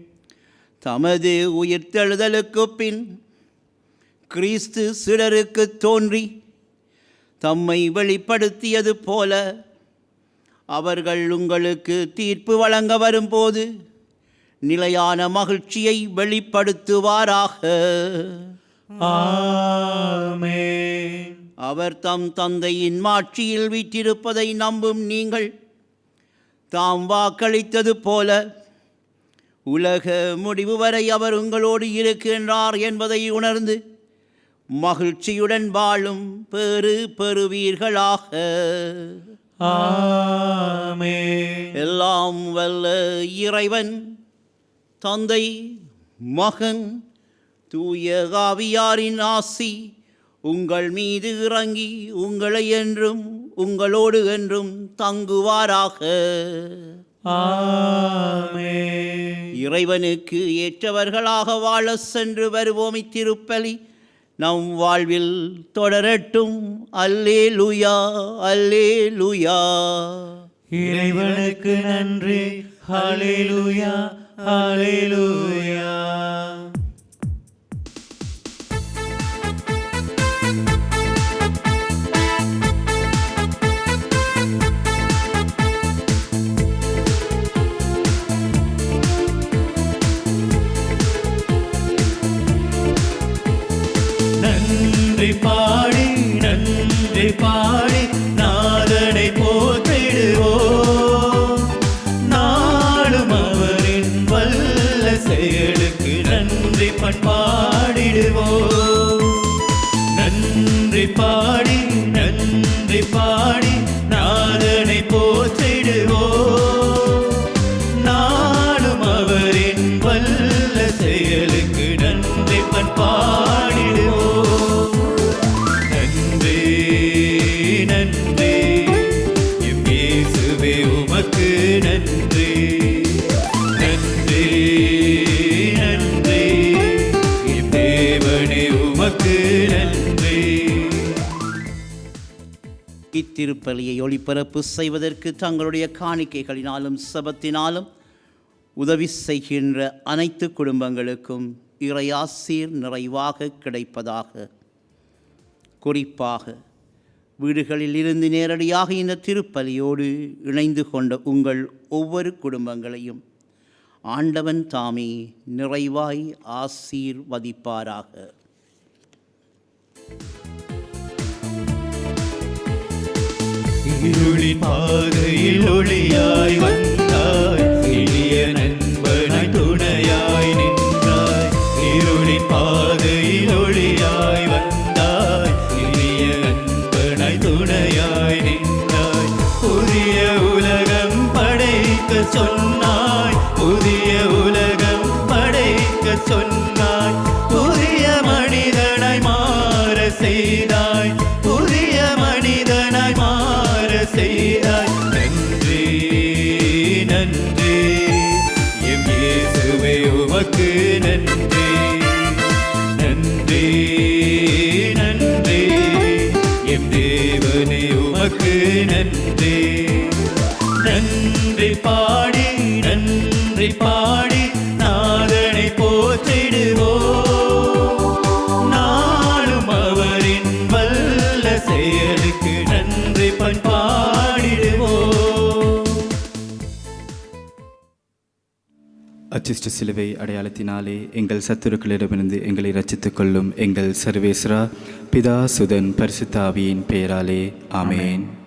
தமது உயிர்த்தெழுதலுக்கு பின் கிறிஸ்து சிலருக்கு தோன்றி தம்மை வெளிப்படுத்தியது போல அவர்கள் உங்களுக்கு தீர்ப்பு வழங்க வரும்போது நிலையான மகிழ்ச்சியை வெளிப்படுத்துவாராக. ஆமென். அவர் தம் தந்தையின் மாட்சியில் வீற்றிருப்பதை நம்பும் நீங்கள் தாம் வாக்களித்தது போல உலக முடிவு வரை அவர் உங்களோடு இருக்கின்றார் என்பதை உணர்ந்து மகிழ்ச்சியுடன் வாழும் பேறு பெறுவீர்களாக. ஆமென். எல்லாம் வல்ல இறைவன் தந்தை, மகன், தூய ஆவியாரின் ஆசி உங்கள் மீது இறங்கி உங்களை என்றும் உங்களோடு என்றும் தங்குவாராக. ஆமென். இறைவனுக்கு ஏற்றவர்களாக வாழ சென்று வருவோம். இத்திருப்பலி நம் வாழ்வில் தொடரட்டும். அல்லேலூயா, அல்லேலூயா. இறைவனுக்கு நன்றி. ஹல்லேலூயா, ஹல்லேலூயா. நன்றி பாடி நன்றி பாடி நாதனை போற்றிடுவோம். நாளும் அவரின் வல்ல செயலுக்கு நன்றி பண்பாடிடுவோம். நன்றி பாடி நன்றி பாடி நாதனை போற்றிடுவோம். நாளும் அவரின் வல்ல செயலுக்கு நன்றி பண்பாடிடுவோம். நன்றி நன்றி எம் இயேசுவே உமக்கு நன்றி. நன்றி நன்றி எம் தேவனே உமக்கு நன்றி. இத்திருப்பலியை ஒளிபரப்பு செய்வதற்கு தங்களுடைய காணிக்கைகளினாலும் செபத்தினாலும் உதவி செய்கின்ற அனைத்து குடும்பங்களுக்கும் இறையாசீர் நிறைவாக கிடைப்பதாக. குறிப்பாக வீடுகளில் இருந்து நேரடியாக இந்த திருப்பலியோடு இணைந்து கொண்ட உங்கள் ஒவ்வொரு குடும்பங்களையும் ஆண்டவன் தாமே நிறைவாய் ஆசீர்வதிப்பாராக. இருளின் பாதையில் ஒளியாய் வந்தாய், எளிய நண்பனாய் துணையாய் நின்றாய். இருளின் பாதையில் ஒளியாய் வந்தாய், எளிய நண்பனாய் துணையாய் நின்றாய். புதிய உலகம் படைக்க சொன்னாய், புதிய உலகம் படைக்க சொன்னாய். புதிய மனிதனாய் மாற செய்தாய், புதிய மனிதனாய் மாற செய்தாய். நன்றி நன்றி எம் இயேசுவே உமக்கு நன்றி. நன்றி நன்றி எம் தேவனே உமக்கு நன்றி. நன்றி பாடி போற்றிடுவோம். நாளும் அவரின் வல்ல செயலுக்கு நன்றி பண்பாடிடுவோம். அச்சிஷ்ட சிலுவை அடையாளத்தினாலே எங்கள் சத்துருக்களிடமிருந்து எங்களை ரட்சித்துக் கொள்ளும் எங்கள் சர்வேஸ்வரா, பிதா சுதன் பரிசுத்த ஆவியின் பெயராலே ஆமென்.